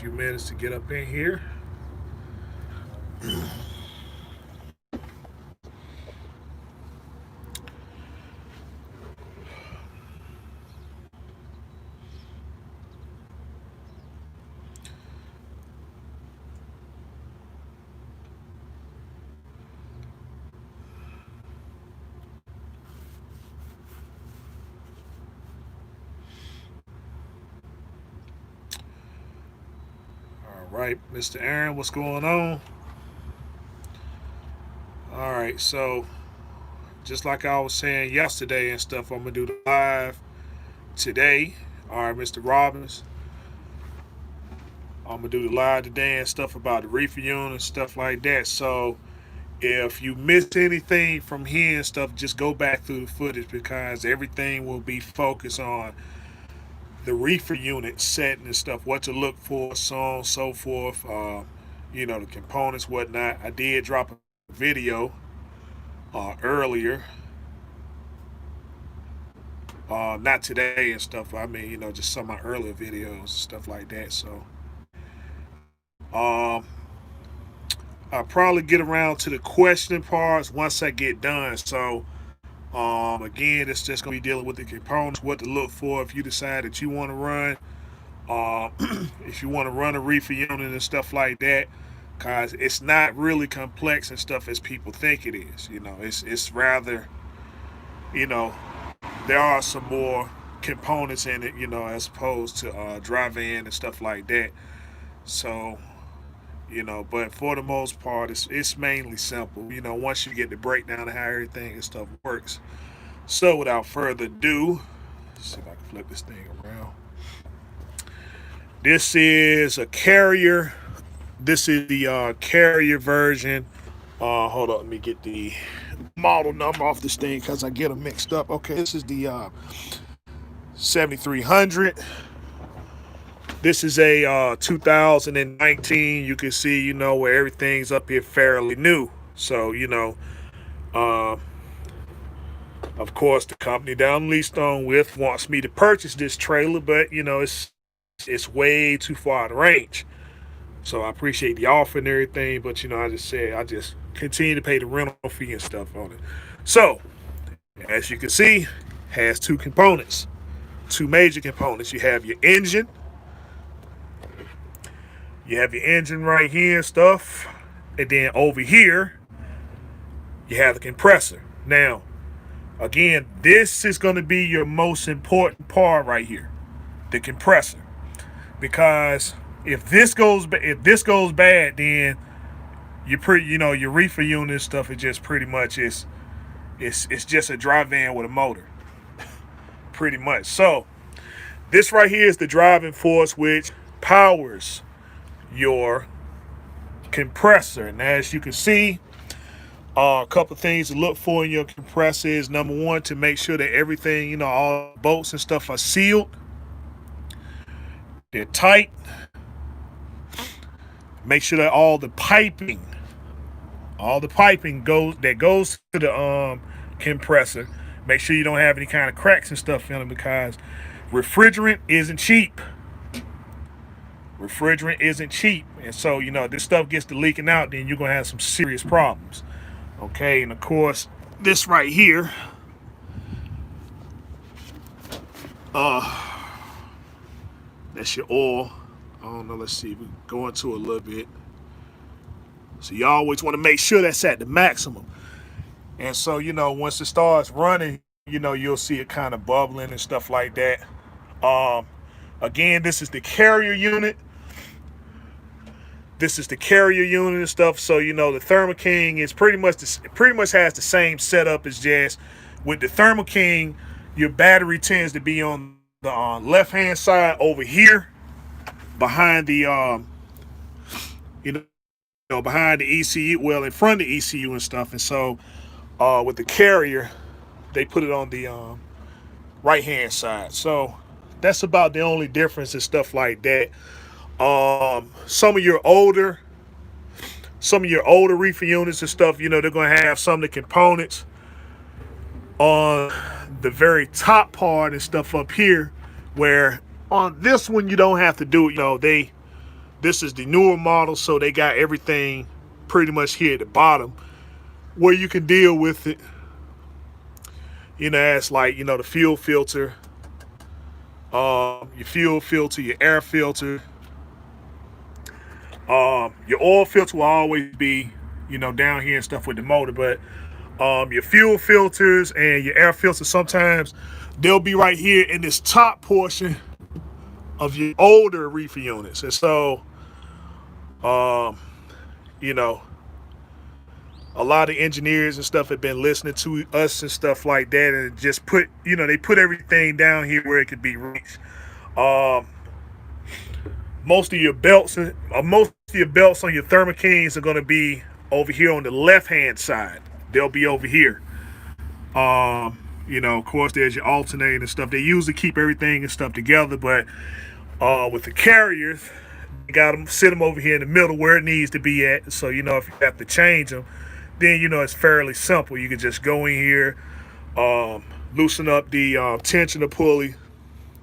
few minutes to get up in here. All right, Mr. Aaron, what's going on? All right, so just like I was saying yesterday and stuff, I'm gonna do the live today. All right, Mr. Robbins, I'm gonna do the live today and stuff about the Refeer Unit and stuff like that. So if you missed anything from here and stuff, just go back through the footage because everything will be focused on the Refeer Unit setting and stuff, what to look for, so on and so forth. The components, whatnot. I did drop a video earlier, not today and stuff. I mean, just some of my earlier videos and stuff like that. So, um, I'll probably get around to the questioning parts once I get done. So, again, it's just gonna be dealing with the components, what to look for if you decide that you want to run. Uh, if you want to run a Refeer Unit and stuff like that, because it's not really complex and stuff as people think it is. It's rather, you know, there are some more components in it, as opposed to drive in and stuff like that. So, but for the most part, it's mainly simple. Once you get the breakdown of how everything and stuff works. So, without further ado, let's see if I can flip this thing around. This is a carrier. This is the carrier version. Hold on, let me get the model number off this thing because I get them mixed up. Okay, this is the 7300. This is a 2019. You can see, where everything's up here fairly new. So, uh, of course, the company that I'm leased on with wants me to purchase this trailer, but it's way too far out of range. So I appreciate the offer and everything, but I just continue to pay the rental fee and stuff on it. So, as you can see, has two components, two major components. You have your engine. You have your engine right here and stuff. And then over here, you have the compressor. Now, again, this is going to be your most important part right here, the compressor. Because if this goes bad, then your Refeer Unit and stuff is just pretty much it's just a dry van with a motor, pretty much. So this right here is the driving force which powers your compressor. And as you can see, a couple of things to look for in your compressor is number one, to make sure that everything, all bolts and stuff are sealed, they're tight. Make sure that all the piping goes to the compressor. Make sure you don't have any kind of cracks and stuff in them because refrigerant isn't cheap. And so this stuff gets to leaking out, then you're gonna have some serious problems. Okay, and of course this right here, that's your oil. I don't know. Let's see. We go into a little bit. So you always want to make sure that's at the maximum. And so once it starts running, you'll see it kind of bubbling and stuff like that. Again, this is the carrier unit. And stuff. So the Thermo King is pretty much has the same setup as just with the Thermo King. Your battery tends to be on the left hand side over here, behind the behind the ECU, well, in front of the ECU and stuff. And so with the carrier, they put it on the right hand side. So that's about the only difference and stuff like that. Some of your older Refeer Units and stuff, they're gonna have some of the components on the very top part and stuff up here, where on this one you don't have to do it. This is the newer model, so they got everything pretty much here at the bottom where you can deal with it. It's like, the fuel filter, your fuel filter, your air filter. Your oil filter will always be, down here and stuff with the motor, but your fuel filters and your air filters, sometimes they'll be right here in this top portion of your older reefer units. And so, you know, a lot of engineers and stuff have been listening to us and stuff like that, and just put, they put everything down here where it could be reached. Most of your belts on your Thermo Kings are going to be over here on the left hand side. They'll be over here. Of course, there's your alternator and stuff. They usually keep everything and stuff together, but with the carriers, you got them, sit them over here in the middle where it needs to be at. So, if you have to change them, then, it's fairly simple. You can just go in here, loosen up the tensioner pulley,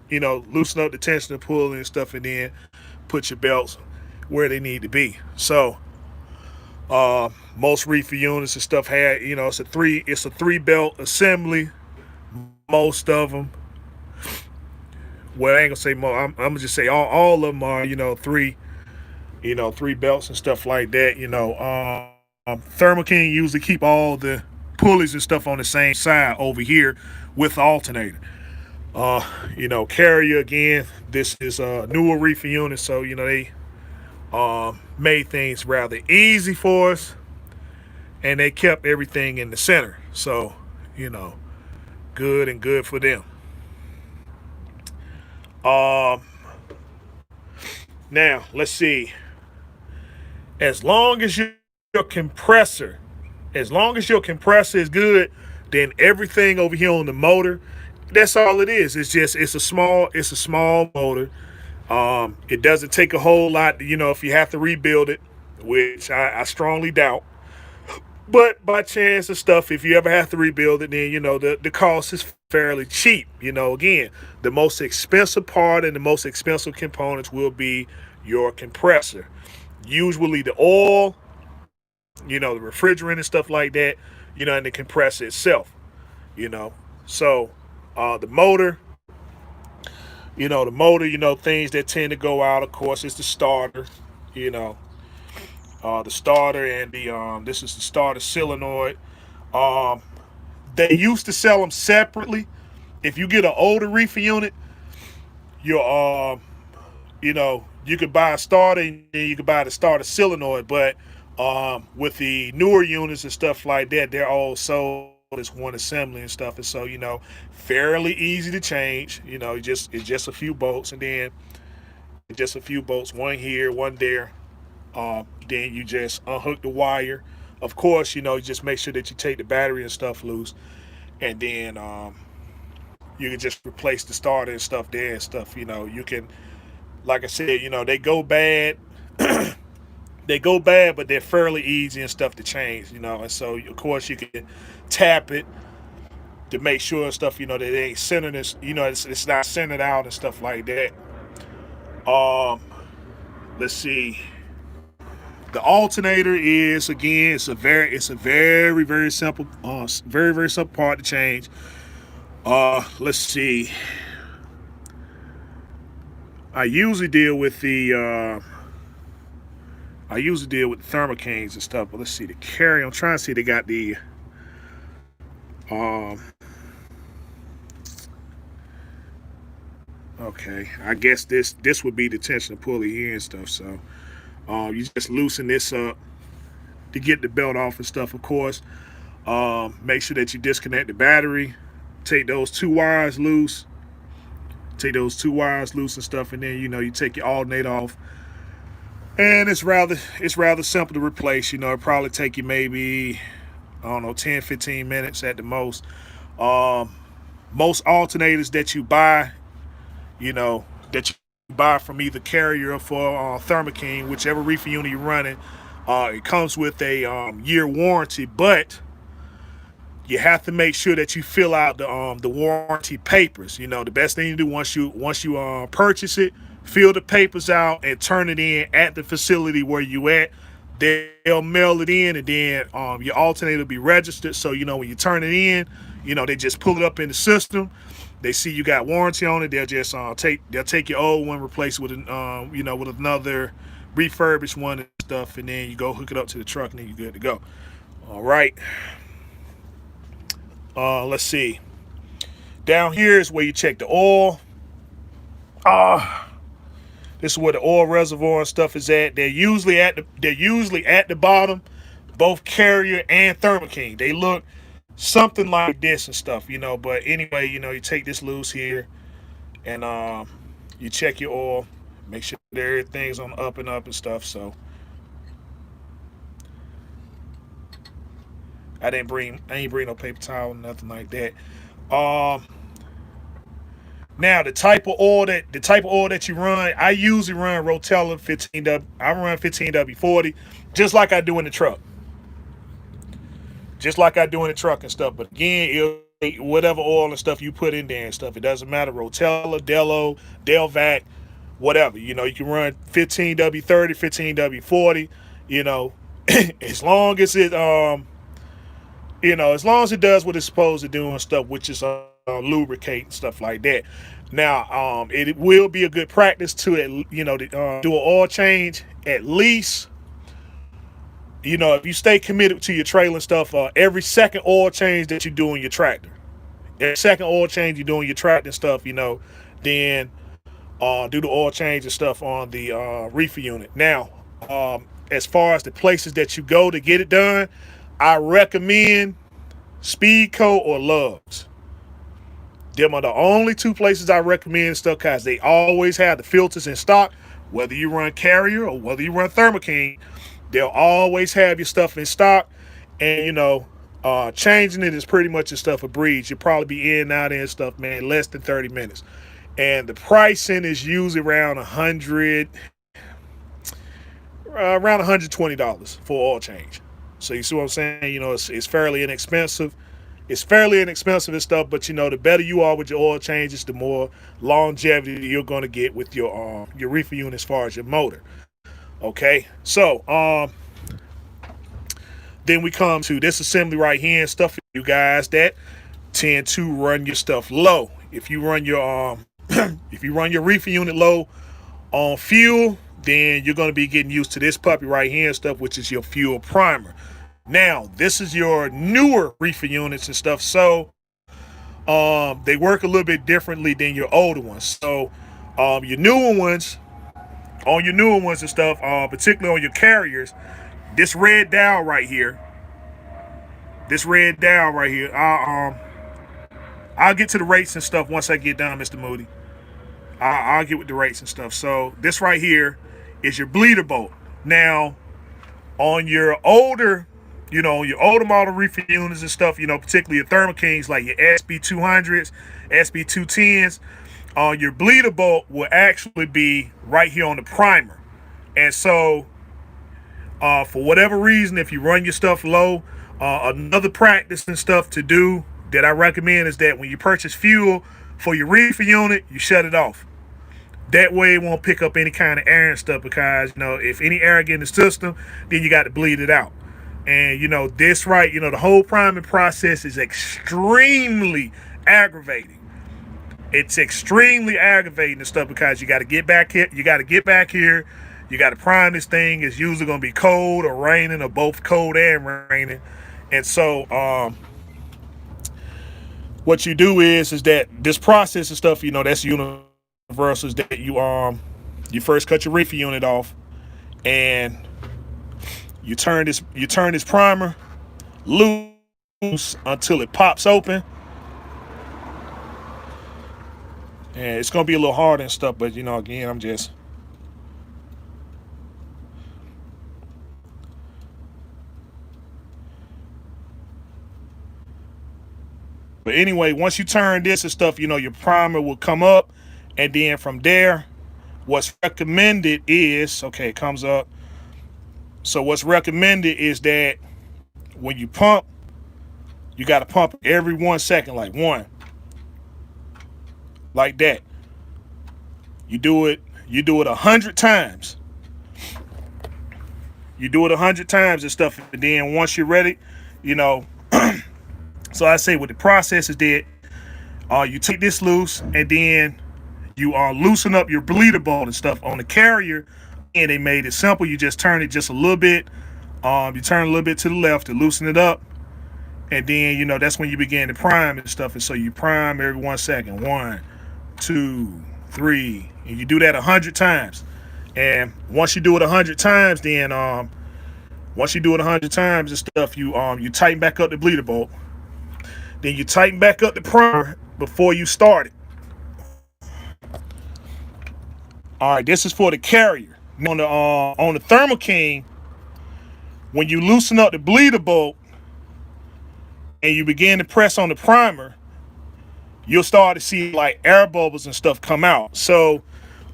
loosen up the tensioner pulley and stuff, and then put your belts where they need to be. So, most reefer units and stuff had, it's a three belt assembly. Most of them, well, I ain't gonna say more. I'm gonna just say all of them are, three belts and stuff like that. Thermo King usually keep all the pulleys and stuff on the same side over here with the alternator. Carrier, again, this is a newer reefer unit, so they made things rather easy for us, and they kept everything in the center. So, good for them. Now let's see. As long as your compressor is good, then everything over here on the motor, that's all it is. It's a small motor. It doesn't take a whole lot, if you have to rebuild it, which I strongly doubt. But by chance of stuff, if you ever have to rebuild it, then, the cost is fairly cheap. Again, the most expensive part and the most expensive components will be your compressor. Usually the oil, the refrigerant and stuff like that, and the compressor itself, So, the motor, things that tend to go out, of course, is the starter, the starter and this is the starter solenoid. They used to sell them separately. If you get an older reefer unit, you could buy a starter and then you could buy the starter solenoid. But with the newer units and stuff like that, they're all sold as one assembly and stuff. And so, fairly easy to change. It's just a few bolts, and then just a few bolts, one here, one there. Then you just unhook the wire. Of course, you just make sure that you take the battery and stuff loose, and then you can just replace the starter and stuff there and stuff. You can, like I said, they go bad. They go bad, but they're fairly easy and stuff to change. And so of course you can tap it to make sure and stuff. That they ain't centered. It's not centered out and stuff like that. Let's see. The alternator is, again, it's a very simple, very simple part to change. Let's see. I usually deal with the Thermo Kings and stuff, but let's see the carrier. I'm trying to see, they got the okay, I guess this would be the tensioner pulley here and stuff. So you just loosen this up to get the belt off and stuff, of course. Make sure that you disconnect the battery. Take those two wires loose. And stuff, and then you take your alternator off. And it's rather simple to replace. It'll probably take you maybe, I don't know, 10-15 minutes at the most. Most alternators that you buy, from either carrier or for Thermo King, whichever reefer unit you're running, it comes with a year warranty, but you have to make sure that you fill out the warranty papers. The best thing to do once you purchase it, fill the papers out, and turn it in at the facility where you at. They'll mail it in, and then your alternator will be registered. So when you turn it in, they just pull it up in the system. They see you got warranty on it. They'll just take your old one, replace it with with another refurbished one and stuff, and then you go hook it up to the truck, and then you're good to go. All right. Let's see. Down here is where you check the oil. This is where the oil reservoir and stuff is at. They're usually at the bottom, both Carrier and Thermo King. They look something like this and stuff, But anyway, you take this loose here, and you check your oil, make sure that everything's on the up and up and stuff. So I ain't bring no paper towel, nothing like that. Now the type of oil that you run, I usually run Rotella 15W. I run 15W40, just like I do in the truck. And stuff. But again, whatever oil and stuff you put in there and stuff, it doesn't matter. Rotella, Delo, Delvac, whatever. You can run 15W30, 15W40. As long as it as long as it does what it's supposed to do and stuff, which is lubricate and stuff like that. Now, it will be a good practice to do an oil change at least. If you stay committed to your trailer and stuff, every second oil change that you do in your tractor, every second oil change you do in your tractor and stuff, then do the oil change and stuff on the reefer unit. Now, as far as the places that you go to get it done, I recommend Speedco or Love's. Them are the only two places I recommend stuff because they always have the filters in stock. Whether you run Carrier or whether you run Thermo King, they'll always have your stuff in stock. And changing it is pretty much a stuff a breeze. You'll probably be in and out and stuff, man, less than 30 minutes. And the pricing is usually around $120 for oil change. So you see what I'm saying? It's fairly inexpensive. It's fairly inexpensive and stuff, but the better you are with your oil changes, the more longevity you're going to get with your reefer unit as far as your motor. Okay, so then we come to this assembly right here and stuff for you guys that tend to run your stuff low. If you run your reefer unit low on fuel, then you're going to be getting used to this puppy right here and stuff, which is your fuel primer. Now, this is your newer reefer units and stuff, so they work a little bit differently than your older ones. So your newer ones and stuff, particularly on your Carriers, this red dial right here, I'll get to the rates and stuff once I get done, Mr. Moody. I'll get with the rates and stuff. So this right here is your bleeder bolt. Now, on your older model reefer units and stuff, particularly your Thermo Kings, like your SB200s, SB210s, your bleeder bolt will actually be right here on the primer. And so, for whatever reason, if you run your stuff low, another practice and stuff to do that I recommend is that when you purchase fuel for your reefer unit, you shut it off. That way it won't pick up any kind of air and stuff, because if any air get in the system, then you got to bleed it out. And this right, the whole priming process is extremely aggravating. It's extremely aggravating and stuff, because you got to get back here. You got to prime this thing. It's usually going to be cold or raining, or both cold and raining. And so what you do is that this process and stuff, that's universal, is that you first cut your reefer unit off, and you turn this primer loose until it pops open. And it's gonna be a little hard and stuff, but again, I'm just but anyway, once you turn this and stuff, your primer will come up, and then from there, what's recommended is, okay, it comes up. So what's recommended is that when you pump, you got to pump every 1 second, like one, like that. You do it You do it 100 times. You do it 100 times and stuff, and then once you're ready, you know. So I say, what the process is that you take this loose, and then you loosen up your bleeder bolt and stuff on the carrier. And they made it simple. You just turn it just a little bit. You turn a little bit to the left to loosen it up, and then that's when you begin to prime and stuff. And so you prime every 1 second, 1, 2, 3, and you do that 100 times. And once you do it 100 times, then once you do it 100 times and stuff, you tighten back up the bleeder bolt. Then you tighten back up the primer before you start it. All right, this is for the carrier. On the Thermo King, when you loosen up the bleeder bolt and you begin to press on the primer, you'll start to see like air bubbles and stuff come out. So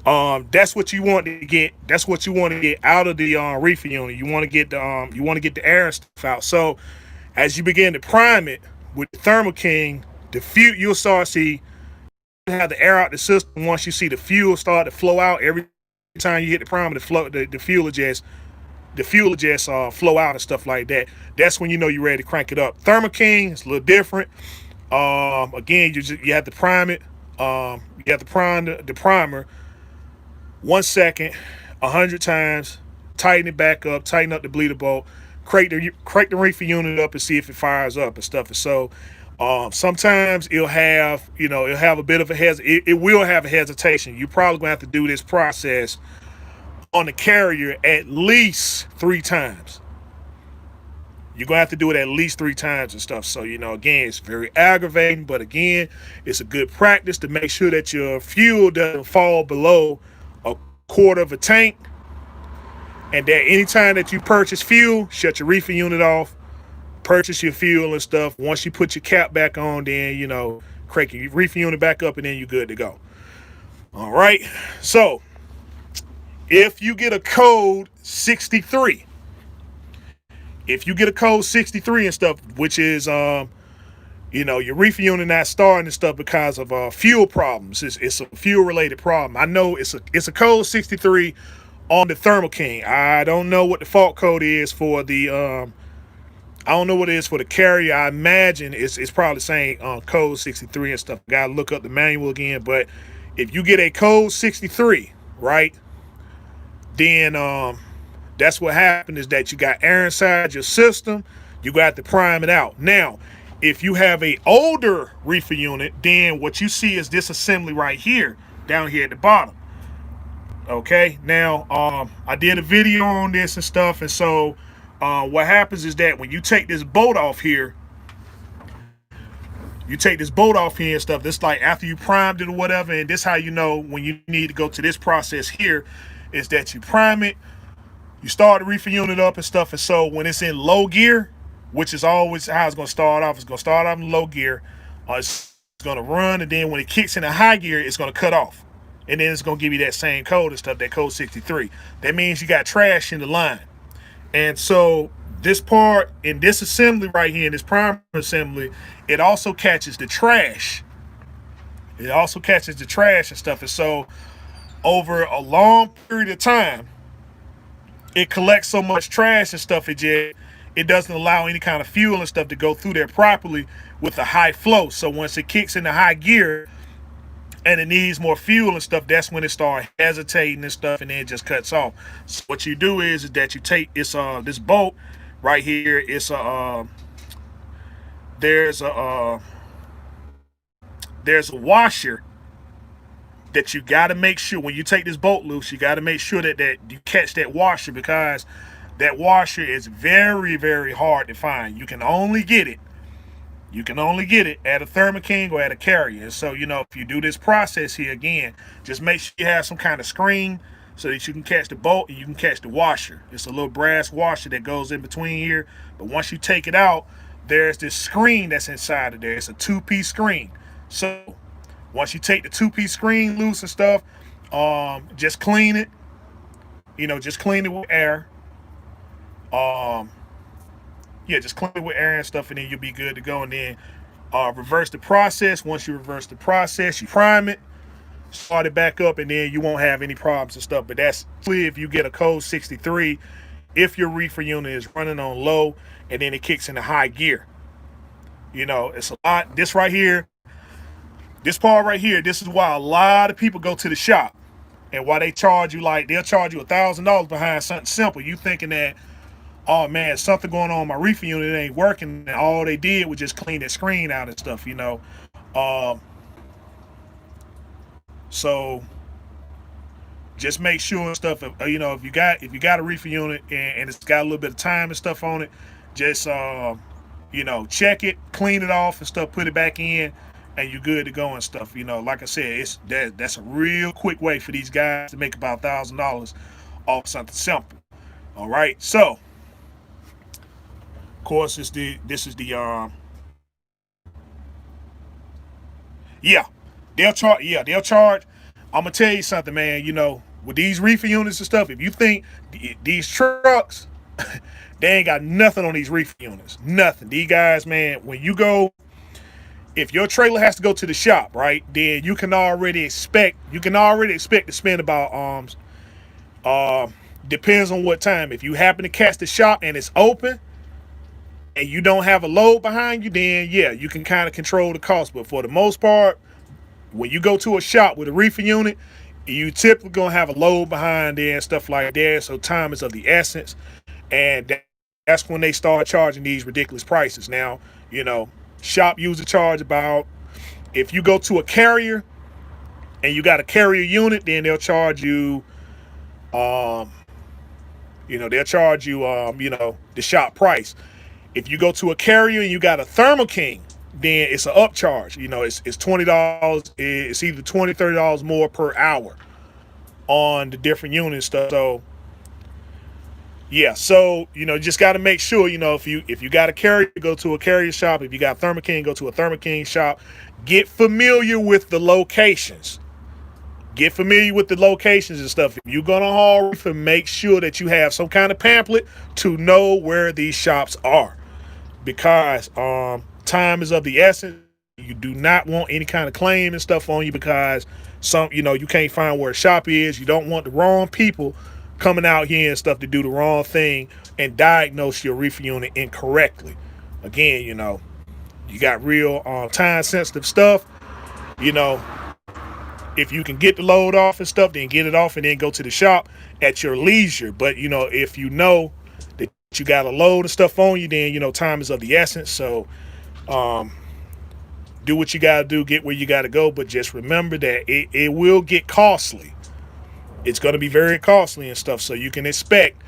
that's what you want to get. That's what you want to get out of the reefer unit. You want to get the air and stuff out. So as you begin to prime it with the Thermo King, you'll start to see have the air out the system. Once you see the fuel start to flow out, every time you hit the primer, the fuel will just flow out and stuff like that. That's when you're ready to crank it up. Thermo King is a little different. Again, you have to prime it. You have to prime the primer 1 second, 100 times. Tighten it back up. Tighten up the bleeder bolt. Crank the reefer unit up and see if it fires up and stuff. And so sometimes it'll have a bit of it will have a hesitation. You're probably gonna have to do this process on the carrier at least 3 times. You're gonna have to do it at least 3 times and stuff. So again, it's very aggravating, but again, it's a good practice to make sure that your fuel doesn't fall below a quarter of a tank, and that anytime that you purchase fuel, shut your reefer unit off, purchase your fuel and stuff. Once you put your cap back on, then crank your reefer unit back up, and then you're good to go. All right. So if you get a code 63, and stuff, which is your reefer unit not starting and stuff because of fuel problems, it's a fuel related problem. I know it's a code 63 on the Thermo King. I don't know what the fault code is for the I don't know what it is for the carrier. I imagine it's probably saying code 63 and stuff. Gotta look up the manual again. But if you get a code 63, right, then that's what happened, is that you got air inside your system. You got to prime it out. Now, if you have a older reefer unit, then what you see is this assembly right here, down here at the bottom. Okay, now I did a video on this and stuff, and so what happens is that when you take this bolt off here, and stuff, this like after you primed it or whatever, and this how you know when you need to go to this process here, is that you prime it, you start the reefer unit up and stuff, and so when it's in low gear, which is always how it's going to start off, it's going to start off in low gear, it's going to run, and then when it kicks into high gear, it's going to cut off, and then it's going to give you that same code and stuff, that code 63. That means you got trash in the line. And so this part in this assembly right here, in this primer assembly, it also catches the trash. And stuff. And so over a long period of time, it collects so much trash and stuff, it doesn't allow any kind of fuel and stuff to go through there properly with a high flow. So once it kicks into high gear and it needs more fuel and stuff, that's when it starts hesitating and stuff, and then it just cuts off. So what you do is that you take this bolt right here. It's there's a washer that you got to make sure when you take this bolt loose, you got to make sure that you catch that washer, because that washer is very, very hard to find. You can only get it at a Thermo King or at a carrier. And so, if you do this process here again, just make sure you have some kind of screen so that you can catch the bolt and you can catch the washer. It's a little brass washer that goes in between here. But once you take it out, there's this screen that's inside of there. It's a 2-piece screen. So once you take the 2-piece screen loose and stuff, just clean it. Just clean it with air. Just clean it with air and stuff, and then you'll be good to go. And then reverse the process. Once you reverse the process, you prime it. start it back up, and then you won't have any problems and stuff. But that's if you get a code 63, if your reefer unit is running on low, and then it kicks into high gear. It's a lot. This right here, this part right here, this is why a lot of people go to the shop, and why they'll charge you $1,000 behind something simple. You thinking that, oh man, something going on in my reefer unit, it ain't working, and all they did was just clean that screen out and stuff. So just make sure and stuff. If you got a reefer unit, and it's got a little bit of time and stuff on it, just check it, clean it off and stuff, put it back in, and you're good to go and stuff. Like I said, that's a real quick way for these guys to make about $1,000 off something simple. All right, so of course this is the yeah, they'll charge. I'm gonna tell you something, man. With these reefer units and stuff, if you think these trucks, they ain't got nothing on these reefer units. Nothing. These guys, man, when you go, if your trailer has to go to the shop, right, then you can already expect to spend about depends on what time. If you happen to catch the shop and it's open and you don't have a load behind you, then yeah, you can kind of control the cost. But for the most part, when you go to a shop with a reefer unit, you typically gonna have a load behind there and stuff like that. So time is of the essence, and that's when they start charging these ridiculous prices. Now, shop usually charge about, if you go to a carrier and you got a carrier unit, then they'll charge you, the shop price. If you go to a carrier and you got a Thermo King, then it's an upcharge. It's $20. It's either $20, $30 more per hour on the different unit stuff. So yeah, so just got to make sure, if you got a carrier, go to a carrier shop. If you got Thermo King, go to a Thermo King shop. Get familiar with the locations. Get familiar with the locations and stuff. If you're gonna haul reefer, make sure that you have some kind of pamphlet to know where these shops are, because time is of the essence. You do not want any kind of claim and stuff on you, because you can't find where a shop is. You don't want the wrong people coming out here and stuff to do the wrong thing and diagnose your reefer unit incorrectly. Again, you got real time sensitive stuff. If you can get the load off and stuff, then get it off and then go to the shop at your leisure. But if you know that you got a load of stuff on you, then time is of the essence. So do what you gotta do, get where you gotta go, but just remember that it will get costly. It's going to be very costly and stuff. So you can expect,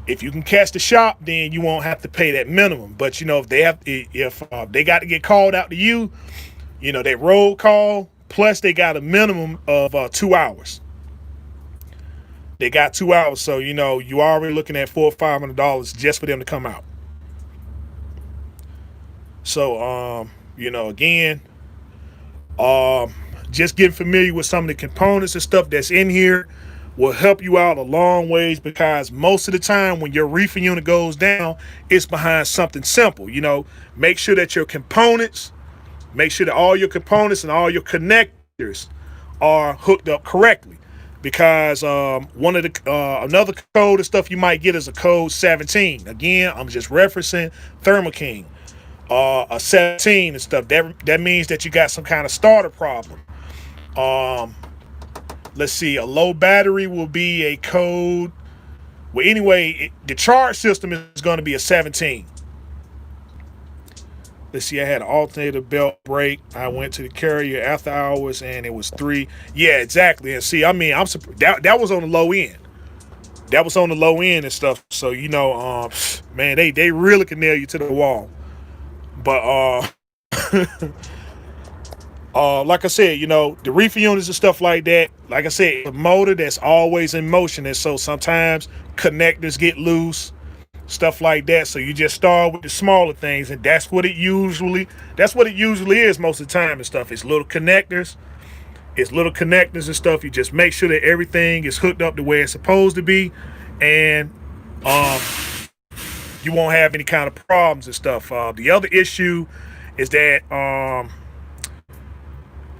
if you can catch the shop, then you won't have to pay that minimum. But if they got to get called out to you, they roll call, plus they got a minimum of 2 hours. They got 2 hours, so you already looking at $400 or $500 just for them to come out. So again, just getting familiar with some of the components and stuff that's in here will help you out a long ways, because most of the time when your reefer unit goes down, it's behind something simple. Make sure that all your components and all your connectors are hooked up correctly, because one of the another code and stuff you might get is a code 17. Again, I'm just referencing Thermo King. A 17 and stuff, that means that you got some kind of starter problem. Let's see, a low battery will be a code. Well, anyway, the charge system is going to be a 17. Let's see, I had an alternator belt break. I went to the carrier after hours and it was 3. Yeah, exactly. And see, I'm that was on the low end. That was on the low end and stuff. So man, they really can nail you to the wall. But like I said, the reefer units and stuff like that, like I said, a motor that's always in motion, and so sometimes connectors get loose, stuff like that. So you just start with the smaller things, and that's what it usually is most of the time and stuff. It's little connectors and stuff. You just make sure that everything is hooked up the way it's supposed to be, and you won't have any kind of problems and stuff. The other issue is that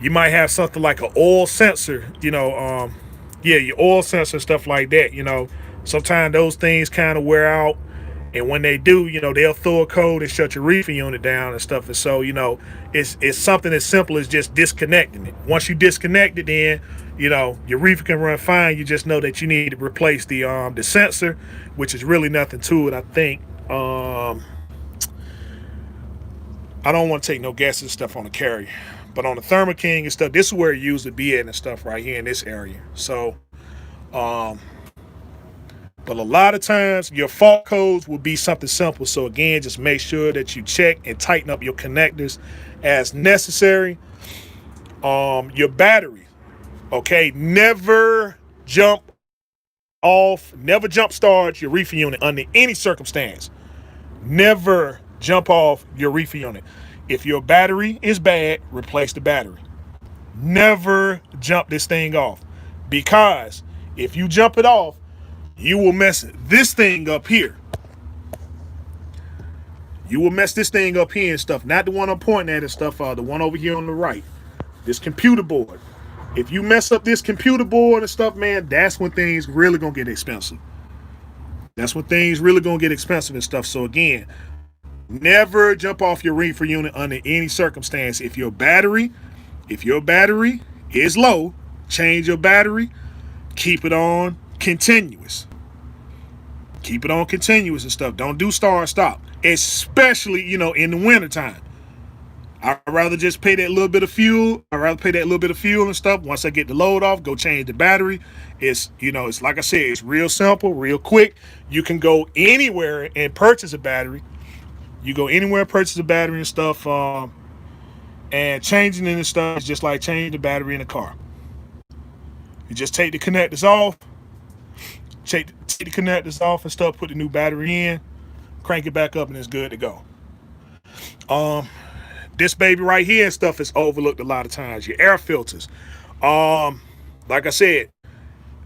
You might have something like an oil sensor, yeah, your oil sensor, stuff like that. Sometimes those things kind of wear out, and when they do, they'll throw a code and shut your reefer unit down and stuff. And so, it's something as simple as just disconnecting it. Once you disconnect it, then your reefer can run fine. You just know that you need to replace the sensor, which is really nothing to it. I think I don't want to take no guesses and stuff on the carrier, but on the Thermo King and stuff, this is where it usually be at and stuff right here in this area. So, um, but a lot of times your fault codes will be something simple. So again, just make sure that you check and tighten up your connectors as necessary. Your battery, okay, never jump never jump start your reefer unit under any circumstance. Never jump off your reefer unit. If your battery is bad, replace the battery. Never jump this thing off, because if you jump it off, you will mess this thing up here. You will mess this thing up here and stuff. Not the one I'm pointing at and stuff. The one over here on the right. This computer board. If you mess up this computer board and stuff, man, that's when things really gonna get expensive. That's when things really gonna get expensive and stuff. So again, never jump off your reefer unit under any circumstance. If your battery is low, change your battery. Keep it on continuous. Keep it on continuous and stuff. Don't do start stop, especially in the wintertime. I'd rather just pay that little bit of fuel. And stuff. Once I get the load off, go change the battery. It's like I said, it's real simple, real quick. You can go anywhere and purchase a battery. You go anywhere and purchase a battery and stuff. And changing it and stuff is just like changing the battery in a car. You just take the connectors off, and stuff, put the new battery in, crank it back up, and it's good to go. This baby right here and stuff is overlooked a lot of times. Your air filters. Like I said,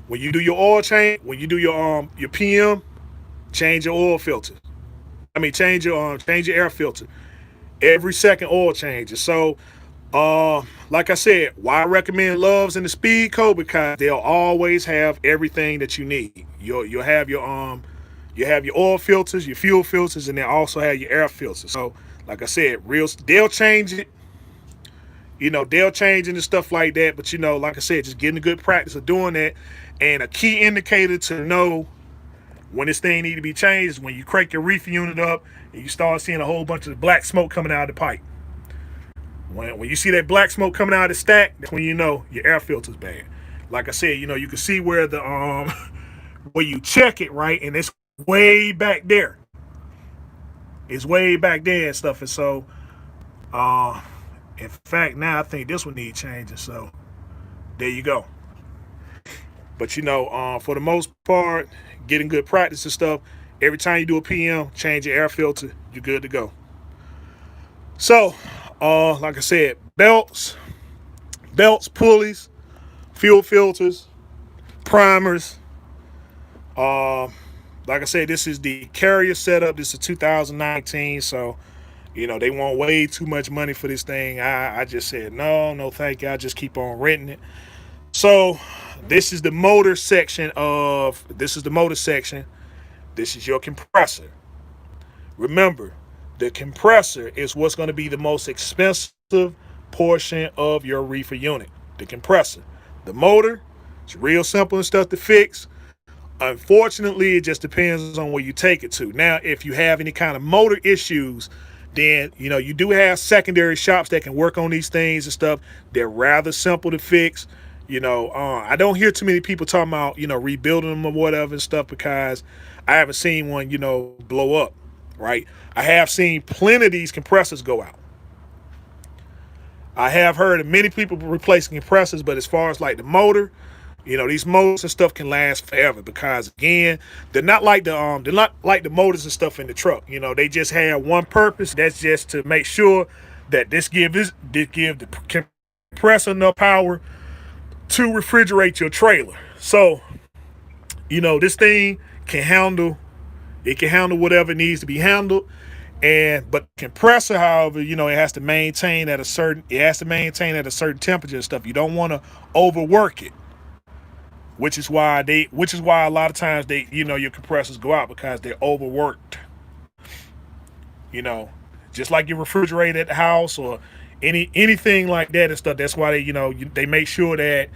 when you do your oil change, when you do your PM, change your oil filter. Change your air filter every second oil changes. So, like I said, why I recommend Loves and the Speed Code, because they'll always have everything that you need. You'll have your oil filters, your fuel filters, and they also have your air filters. So, like I said, they'll change it. They'll change it and stuff like that. But like I said, just getting a good practice of doing that. And a key indicator to know when this thing need to be changed is when you crank your reefer unit up and you start seeing a whole bunch of black smoke coming out of the pipe. When you see that black smoke coming out of the stack, that's when you know your air filter's bad. Like I said, you can see where the where you check it, right, and it's way back there. It's way back there and stuff. And so, in fact, now I think this one needs changing. So, there you go. But for the most part, getting good practice and stuff, every time you do a PM, change your air filter, you're good to go. So, like I said, belts, pulleys, fuel filters, primers. Like I said, this is the carrier setup. This is 2019, so they want way too much money for this thing. I just said no, thank you. I just keep on renting it. So this is the motor section. This is your compressor. Remember, the compressor is what's going to be the most expensive portion of your reefer unit. The compressor. The motor, it's real simple and stuff to fix. Unfortunately, it just depends on where you take it to. Now, if you have any kind of motor issues, then you do have secondary shops that can work on these things and stuff. They're rather simple to fix. I don't hear too many people talking about rebuilding them or whatever and stuff, because I haven't seen one blow up, right? I have seen plenty of these compressors go out. I have heard of many people replacing compressors, but as far as like the motor, these motors and stuff can last forever, because again, they're not like the motors and stuff in the truck. They just have one purpose. That's just to make sure that this give the compressor enough power to refrigerate your trailer. So, this thing can handle whatever needs to be handled. But compressor, however, it has to maintain at a certain temperature and stuff. You don't want to overwork it, which is why a lot of times your compressors go out because they're overworked. You know, just like your refrigerator at the house or anything like that and stuff. That's why they make sure that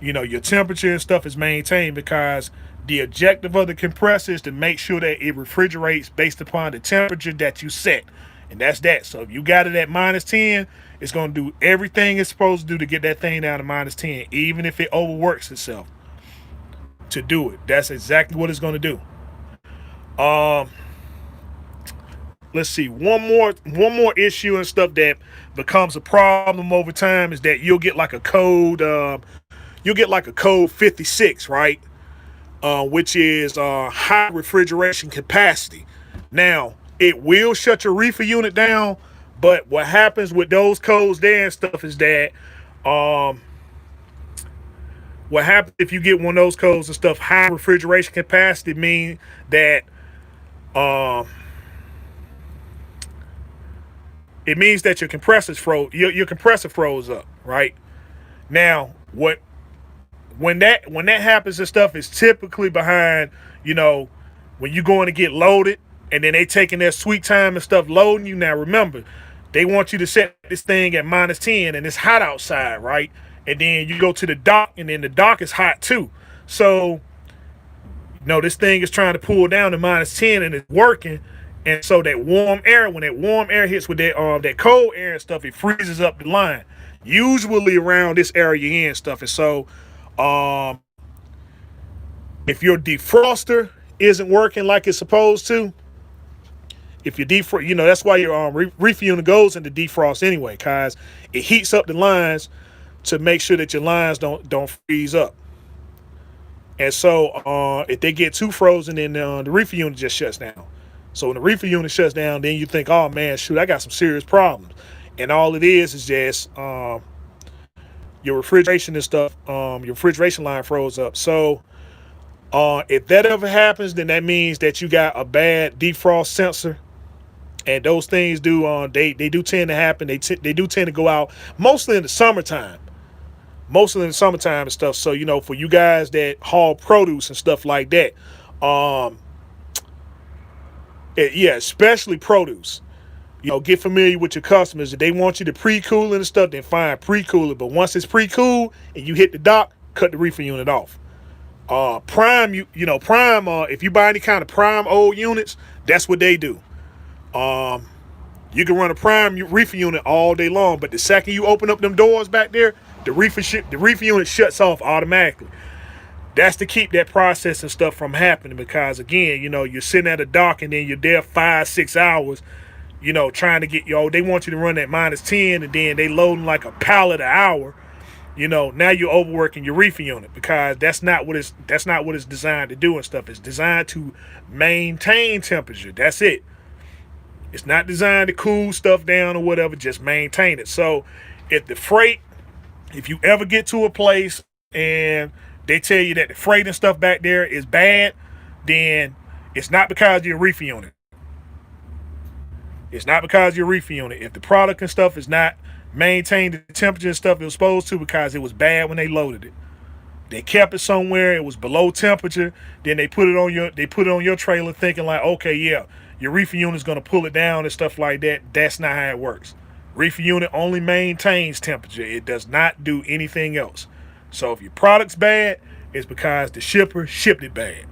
your temperature and stuff is maintained, because the objective of the compressor is to make sure that it refrigerates based upon the temperature that you set, and that's that. So if you got it at -10, it's going to do everything it's supposed to do to get that thing down to -10, even if it overworks itself to do it. That's exactly what it's going to do. Um, let's see, one more issue and stuff that becomes a problem over time is that you'll get like a code. You'll get like a code 56, right? Which is high refrigeration capacity. Now, it will shut your reefer unit down, but what happens with those codes there and stuff is that what happens if you get one of those codes and stuff, high refrigeration capacity, mean that um, it means that your compressor froze up, right? Now, when that happens and stuff, is typically behind, when you going to get loaded, and then they taking their sweet time and stuff loading you. Now remember, they want you to set this thing at -10 and it's hot outside, right? And then you go to the dock, and then the dock is hot too. So this thing is trying to pull down to -10 and it's working. And so that warm air, when that warm air hits with that cold air and stuff, it freezes up the line, usually around this area here and stuff. And so if your defroster isn't working like it's supposed to, if your that's why your reefer unit goes into defrost anyway, cause it heats up the lines to make sure that your lines don't freeze up. And so if they get too frozen, then the reefer unit just shuts down. So when the reefer unit shuts down, then you think, oh man, shoot, I got some serious problems. And all it is just your refrigeration and stuff, your refrigeration line froze up. So if that ever happens, then that means that you got a bad defrost sensor. And those things they do tend to happen. They do tend to go out mostly in the summertime. And stuff. So, for you guys that haul produce and stuff like that, especially produce, get familiar with your customers. If they want you to pre-cool it and stuff, then fine, pre-cool it. But once it's pre-cool and you hit the dock, cut the reefer unit off. Prime, if you buy any kind of prime old units, that's what they do. You can run a prime reefer unit all day long, but the second you open up them doors back there, the reefer unit shuts off automatically. That's to keep that process and stuff from happening, because again, you're sitting at a dock and then you're there 5-6 hours, trying to get they want you to run that -10, and then they loading like a pallet an hour. Now you're overworking your reefer unit, because that's not what it's designed to do and stuff. It's designed to maintain temperature. That's it. It's not designed to cool stuff down or whatever, just maintain it. So if you ever get to a place and they tell you that the freight and stuff back there is bad, then it's not because of your reefer unit. It's not because of your reefer unit. If the product and stuff is not maintained the temperature and stuff it was supposed to, because it was bad when they loaded it. They kept it somewhere, it was below temperature, then they put it on your trailer thinking like, okay, yeah, your reefer unit is going to pull it down and stuff like that. That's not how it works. Reefer unit only maintains temperature. It does not do anything else. So if your product's bad, it's because the shipper shipped it bad.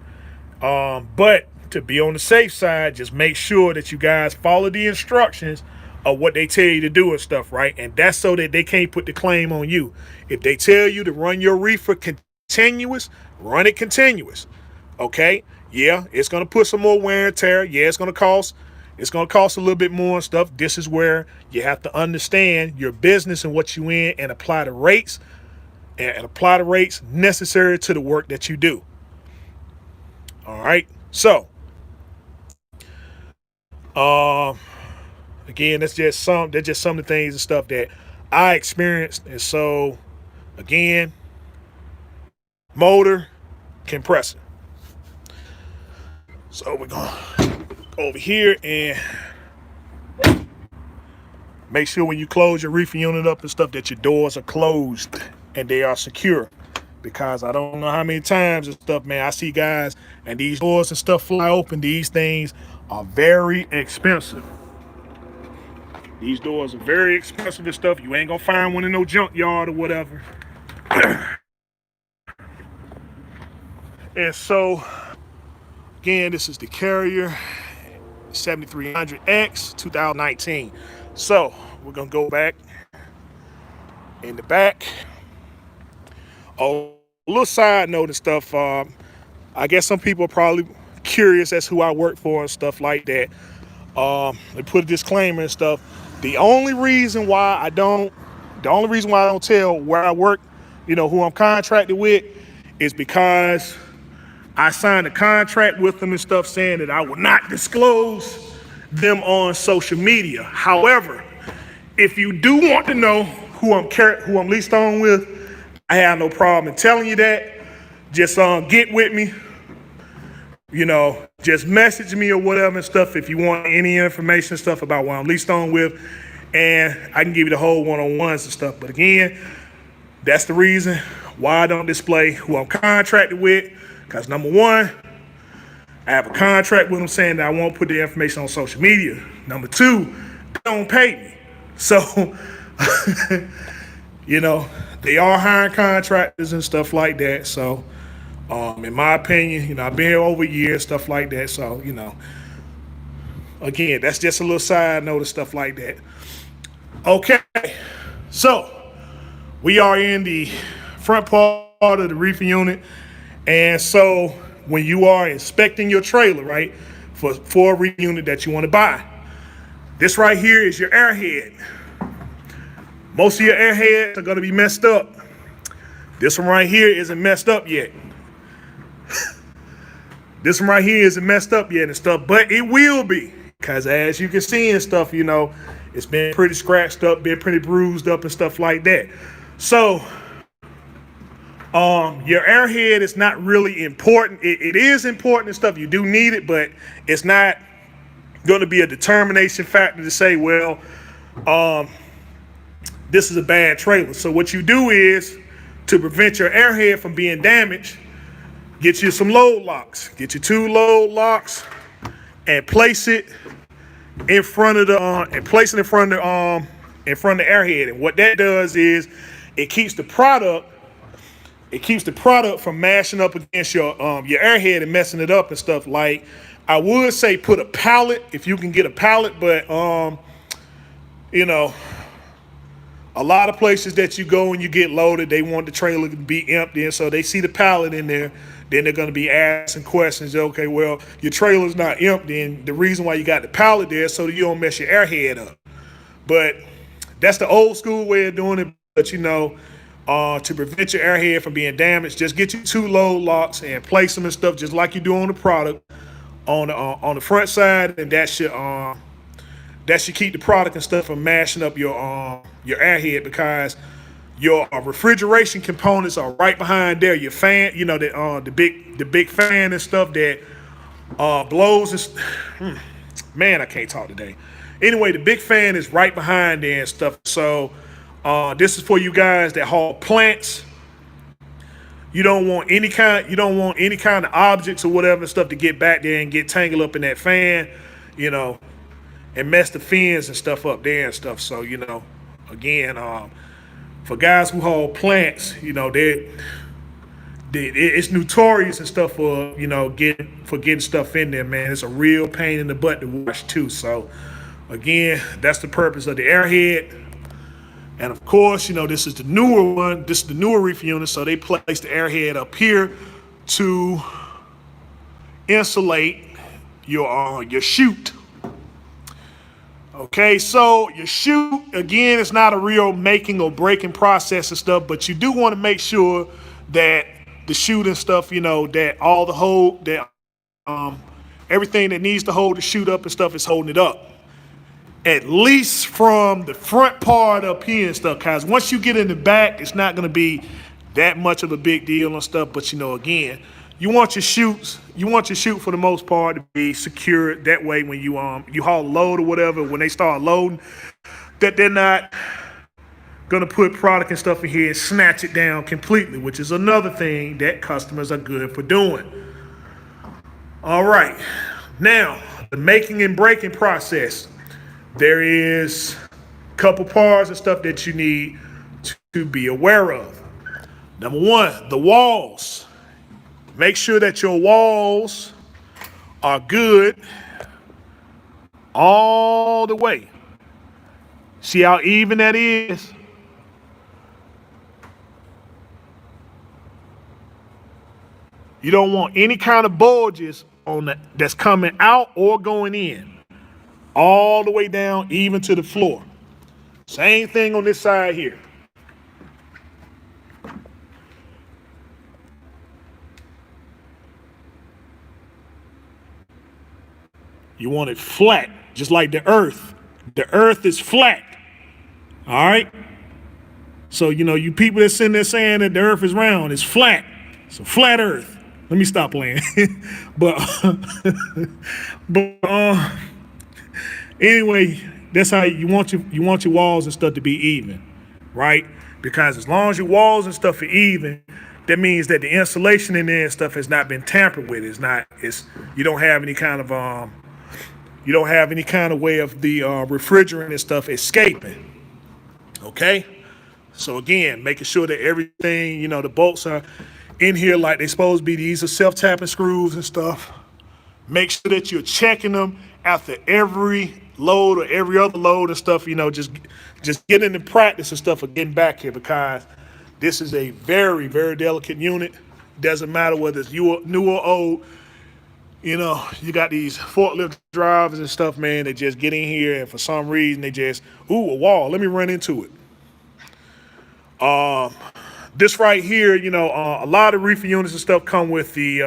But to be on the safe side, just make sure that you guys follow the instructions of what they tell you to do and stuff, right? And that's so that they can't put the claim on you. If they tell you to run your reefer continuous, run it continuous. Okay? Yeah, it's gonna put some more wear and tear. Yeah, it's gonna cost a little bit more and stuff. This is where you have to understand your business and what you in, and apply the rates necessary to the work that you do. All right. So, again, that's just some of the things and stuff that I experienced. And so, again, motor, compressor. So we're going to go over here and Make sure when you close your reefer unit up and stuff that your doors are closed and they are secure. Because I don't know how many times and stuff, man, I see guys and these doors and stuff fly open. These things are very expensive. These doors are very expensive and stuff. You ain't gonna find one in no junkyard or whatever. And so, again, this is the Carrier 7300X 2019. So, we're gonna go back in the back. Oh, a little side note and stuff. I guess some people are probably curious as who I work for and stuff like that. They put a disclaimer and stuff. The only reason why I don't tell where I work, who I'm contracted with, is because I signed a contract with them and stuff saying that I will not disclose them on social media. However, if you do want to know who I'm leased on with, I have no problem in telling you that. Just get with me. Just message me or whatever and stuff if you want any information and stuff about what I'm leased on with, and I can give you the whole one-on-ones and stuff. But again, that's the reason why I don't display who I'm contracted with, because number one, I have a contract with them saying that I won't put the information on social media. Number two, they don't pay me. So, they are hiring contractors and stuff like that. So, in my opinion, I've been here over a year, stuff like that. So, again, that's just a little side note and stuff like that. Okay, so we are in the front part of the reefer unit. And so when you are inspecting your trailer, right, for a reefer unit that you want to buy, this right here is your airhead. Most of your airheads are going to be messed up. This one right here isn't messed up yet. This one right here isn't messed up yet and stuff, but it will be. Because as you can see and stuff, it's been pretty scratched up, been pretty bruised up and stuff like that. So, your airhead is not really important. It is important and stuff. You do need it, but it's not going to be a determination factor to say, well, this is a bad trailer. So what you do is, to prevent your airhead from being damaged, get you some load locks. Get you 2 load locks and place it in front of the airhead. And what that does is it keeps the product from mashing up against your airhead and messing it up and stuff. Like, I would say put a pallet if you can get a pallet, but a lot of places that you go and you get loaded, they want the trailer to be empty, and so they see the pallet in there. Then they're going to be asking questions. Okay, well, your trailer's not empty, and the reason why you got the pallet there is so that you don't mess your airhead up. But that's the old school way of doing it. But to prevent your airhead from being damaged, just get you 2 load locks and place them and stuff just like you do on the product on the front side, and that should keep the product and stuff from mashing up your airhead, because your refrigeration components are right behind there. Your fan, the big fan and stuff that blows. Man, I can't talk today. Anyway, the big fan is right behind there and stuff. So this is for you guys that haul plants. You don't want any kind of objects or whatever and stuff to get back there and get tangled up in that fan, and mess the fins and stuff up there and stuff. So, again, for guys who haul plants, it's notorious and stuff for getting stuff in there, man. It's a real pain in the butt to wash too. So, again, that's the purpose of the airhead. And of course, this is the newer one. This is the newer reefer unit, so they place the airhead up here to insulate your chute. Okay, so your chute, again, it's not a real making or breaking process and stuff, but you do want to make sure that the chute and stuff, that all the hold, that everything that needs to hold the chute up and stuff is holding it up. At least from the front part up here and stuff, because once you get in the back, it's not going to be that much of a big deal and stuff. But again, you want your chute for the most part to be secure. That way, when you haul load or whatever, when they start loading, that they're not gonna put product and stuff in here and snatch it down completely, which is another thing that customers are good for doing. All right, now the making and breaking process. There is a couple parts and stuff that you need to be aware of. Number one, the walls. Make sure that your walls are good all the way. See how even that is? You don't want any kind of bulges on that's coming out or going in. All the way down, even to the floor. Same thing on this side here. You want it flat, just like the earth. The earth is flat. All right? So, you people that's sitting there saying that the earth is round, it's flat. It's a flat earth. Let me stop playing. but anyway, that's how you want your walls and stuff to be even, right? Because as long as your walls and stuff are even, that means that the insulation in there and stuff has not been tampered with. You don't have any kind of way of the refrigerant and stuff escaping. Okay? So again, making sure that everything, the bolts are in here like they're supposed to be. These are self-tapping screws and stuff. Make sure that you're checking them after every load or every other load and stuff, just get into practice and stuff of getting back here, because this is a very, very delicate unit. Doesn't matter whether it's new or old. You got these forklift drivers and stuff, man, they just get in here and for some reason they just, a wall, let me run into it. This right here, a lot of reefer units and stuff come with the,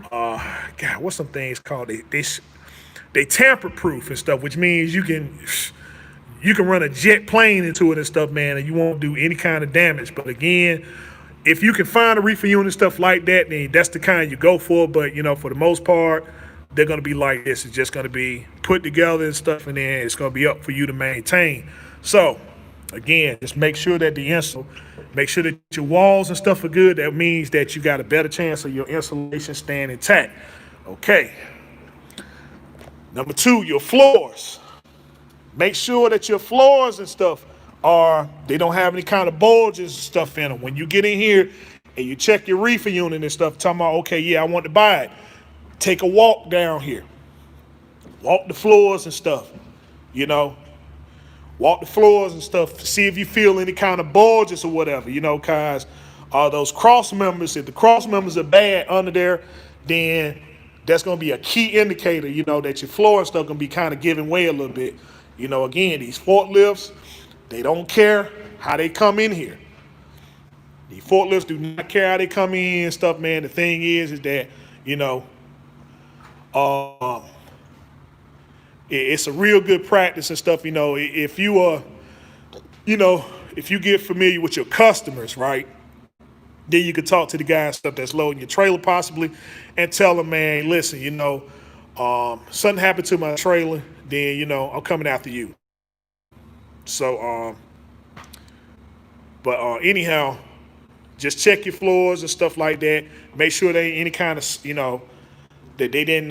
God, what's some things called? They tamper-proof and stuff, which means you can run a jet plane into it and stuff, man, and you won't do any kind of damage. But again, if you can find a reefer unit and stuff like that, then that's the kind you go for. But, for the most part, they're going to be like this. It's just going to be put together and stuff, and then it's going to be up for you to maintain. So, again, just make sure that make sure that your walls and stuff are good. That means that you got a better chance of your insulation staying intact. Okay. Number two, your floors. Make sure that your floors and stuff they don't have any kind of bulges and stuff in them. When you get in here and you check your reefer unit and stuff, talking about, okay, yeah, I want to buy it. Take a walk down here. Walk the floors and stuff, Walk the floors and stuff, see if you feel any kind of bulges or whatever, because those cross members, if the cross members are bad under there, then that's going to be a key indicator, that your floor and stuff going to be kind of giving way a little bit. Again, these forklifts, they don't care how they come in here. These forklifts do not care how they come in and stuff, man. The thing is that, it's a real good practice and stuff, if you are, if you get familiar with your customers, right, then you can talk to the guy and stuff that's loading your trailer possibly and tell them, man, listen, something happened to my trailer, then, I'm coming after you. So, anyhow, just check your floors and stuff like that. Make sure they ain't any kind of, that they didn't,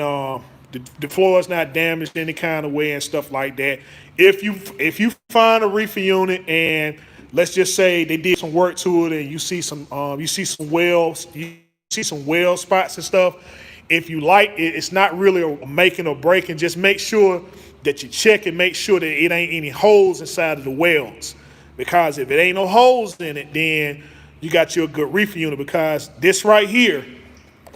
the floor is not damaged in any kind of way and stuff like that. If you find a reefer unit and let's just say they did some work to it and you see some well spots and stuff, if you like it, it's not really a making or breaking. Just make sure that you check and make sure that it ain't any holes inside of the welds. Because if it ain't no holes in it, then you got your good reefer unit, because this right here,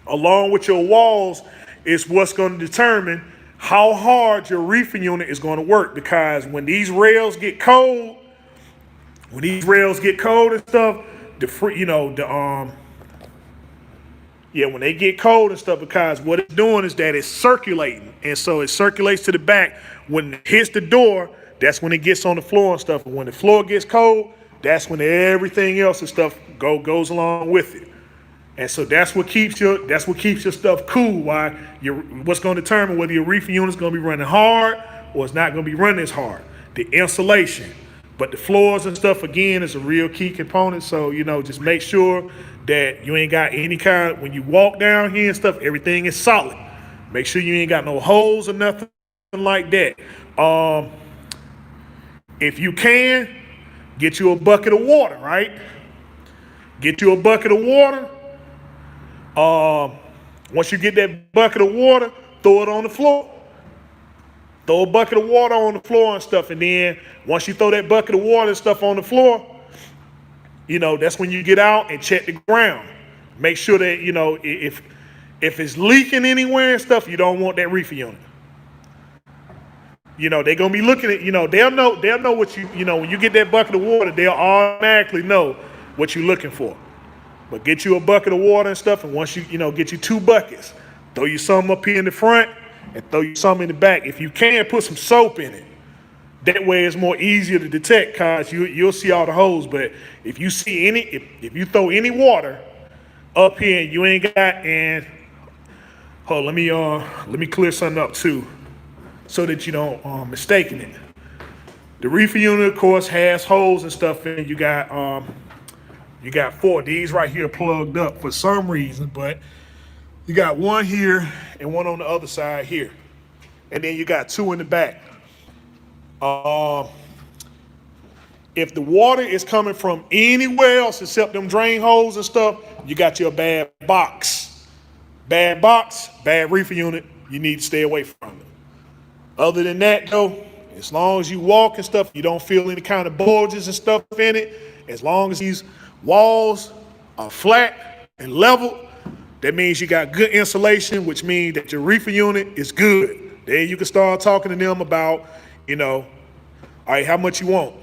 along with your walls, is what's going to determine how hard your reefer unit is going to work. Because when these rails get cold, and stuff, when they get cold and stuff, because what it's doing is that it's circulating, and so it circulates to the back. When it hits the door, that's when it gets on the floor and stuff. And when the floor gets cold, that's when everything else and stuff goes along with it. And so that's what keeps your stuff cool. What's going to determine whether your reefer unit is going to be running hard or it's not going to be running as hard. the insulation. But the floors and stuff again is a real key component. So, just make sure that you ain't got any kind when you walk down here and stuff, everything is solid. Make sure you ain't got no holes or nothing like that. If you can, get you a bucket of water, right? Get you a bucket of water. Once you get that bucket of water, throw it on the floor. Throw a bucket of water on the floor and stuff, and then once you throw that bucket of water and stuff on the floor, that's when you get out and check the ground. Make sure that if it's leaking anywhere and stuff, you don't want that reefer unit. They're gonna be looking at, they'll know what when you get that bucket of water, they'll automatically know what you're looking for. But get you a bucket of water and stuff, and once you get you 2 buckets, throw you some up here in the front and throw you some in the back. If you can, put some soap in it. That way it's more easier to detect, cause you'll see all the holes. But if you see if you throw any water up here and you ain't got, and hold, let me clear something up too, so that you don't mistaken it. The reefer unit, of course, has holes and stuff in it. You got 4. These right here plugged up for some reason, but you got 1 here and 1 on the other side here. And then you got 2 in the back. If the water is coming from anywhere else except them drain holes and stuff, you got your bad box. Bad box, bad reefer unit, you need to stay away from it. Other than that, though, as long as you walk and stuff, you don't feel any kind of bulges and stuff in it, as long as these walls are flat and level, that means you got good insulation, which means that your reefer unit is good. Then you can start talking to them about, all right, how much you want?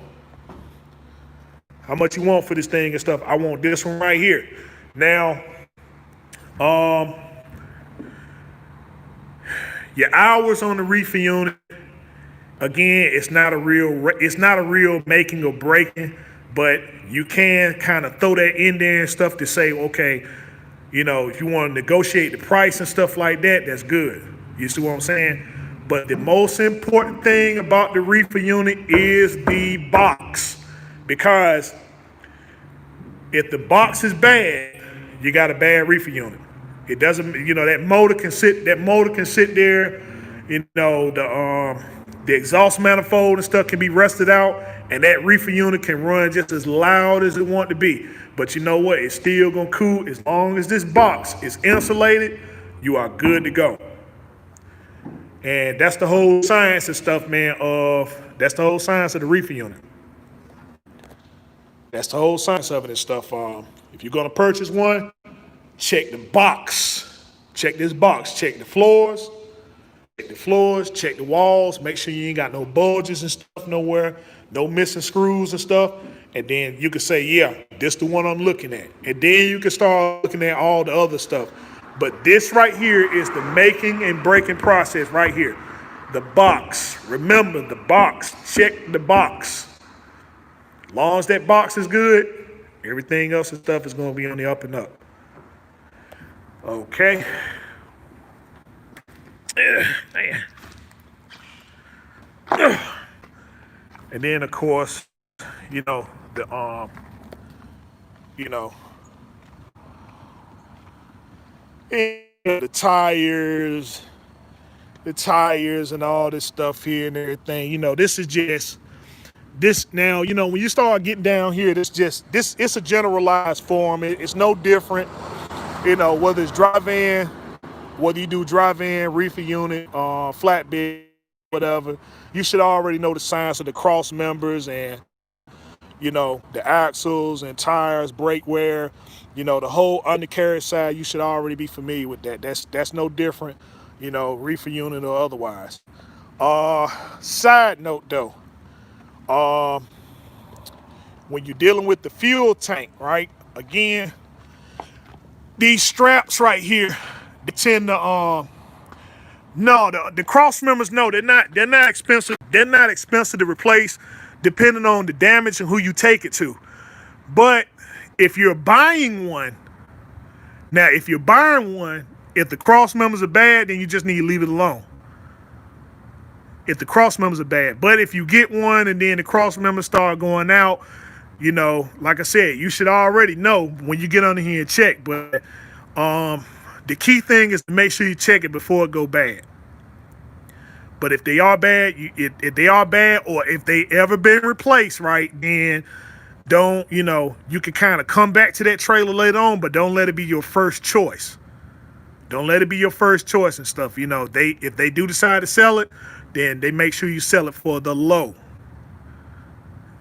How much you want for this thing and stuff? I want this one right here. Now, your hours on the reefer unit, again, it's not a real making or breaking, but you can kind of throw that in there and stuff to say, okay, if you want to negotiate the price and stuff like that, that's good. You see what I'm saying? But the most important thing about the reefer unit is the box. Because if the box is bad, you got a bad reefer unit. It doesn't, that motor can sit there, the exhaust manifold and stuff can be rusted out, and that reefer unit can run just as loud as it wants to be. But you know what? It's still gonna cool. As long as this box is insulated, you are good to go. And that's the whole science and stuff, man, that's the whole science of the reefer unit. That's the whole science of it and stuff. If you're gonna purchase one, check the box. Check this box. Check the floors. Check the walls. Make sure you ain't got no bulges and stuff nowhere. No missing screws and stuff. And then you can say, yeah, this the one I'm looking at. And then you can start looking at all the other stuff. But this right here is the making and breaking process right here. The box. Remember the box. Check the box. As long as that box is good, everything else and stuff is going to be on the up and up. Okay. And then of course, the the tires and all this stuff here and everything. This is just this now. When you start getting down here, it's a generalized form. It's no different. Whether it's drive-in, whether you do drive-in, reefer unit, flatbed, whatever, you should already know the science of the cross members and, the axles and tires, brake wear, the whole undercarriage side. You should already be familiar with that. That's no different, reefer unit or otherwise. Side note though, when you're dealing with the fuel tank, right? Again, these straps right here, they tend to the cross members, no, they're not expensive. They're not expensive to replace, depending on the damage and who you take it to. But if you're buying one, if the cross members are bad, then you just need to leave it alone. if the cross members are bad. But if you get one and then the cross members start going out, like I said, you should already know when you get under here and check. But the key thing is to make sure you check it before it go bad. But if they are bad, if they are bad, or if they ever been replaced, right, then don't, you can kind of come back to that trailer later on, but don't let it be your first choice. Don't let it be your first choice and stuff. If they do decide to sell it, then they make sure you sell it for the low.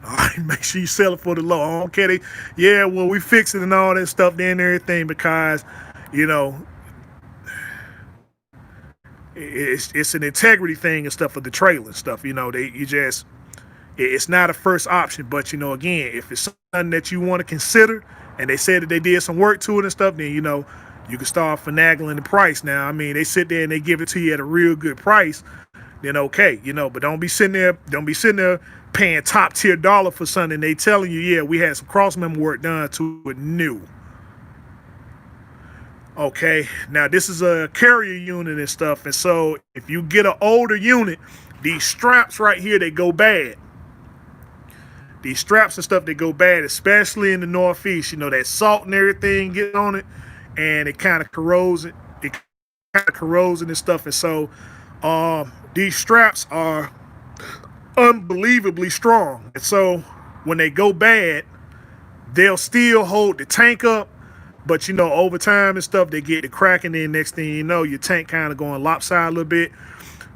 All right, make sure you sell it for the low. I don't care. We fix it and all that stuff and everything, because, it's an integrity thing and stuff for the trailer and stuff. It's not a first option. But again, if it's something that you want to consider, and they said that they did some work to it and stuff, then you can start finagling the price. Now, I mean, they sit there and they give it to you at a real good price, then okay, but don't be sitting there paying top tier dollar for something they telling you, yeah, we had some cross member work done to it new. Okay, now this is a carrier unit and stuff, and so if you get an older unit, these straps right here, they go bad. These straps and stuff, they go bad, especially in the Northeast. That salt and everything get on it, and it kind of corrodes it. It kind of corrodes it and stuff, and so these straps are unbelievably strong, and so when they go bad, they'll still hold the tank up, but over time and stuff, they get to cracking. Then next thing you know, your tank kind of going lopsided a little bit.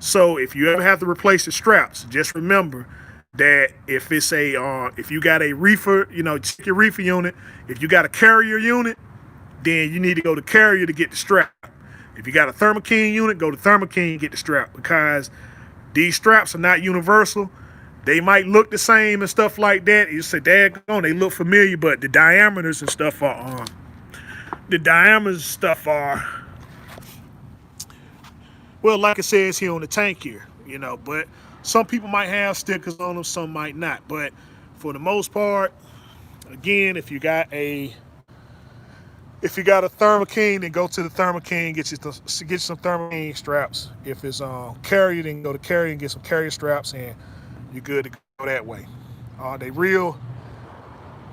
So if you ever have to replace the straps, just remember that if it's if you got a reefer, check your reefer unit. If you got a carrier unit, then you need to go to carrier to get the strap. If you got a Thermo King unit, go to Thermo King and get the strap, because these straps are not universal. They might look the same and stuff like that. You say, daggone, they look familiar, but the diameters and stuff are well, like it says here on the tank here, but some people might have stickers on them, some might not. But for the most part, again, if you got a Thermo King, then go to the Thermo King, get you some Thermo King straps. If it's carrier, then go to carrier and get some carrier straps, and you're good to go that way.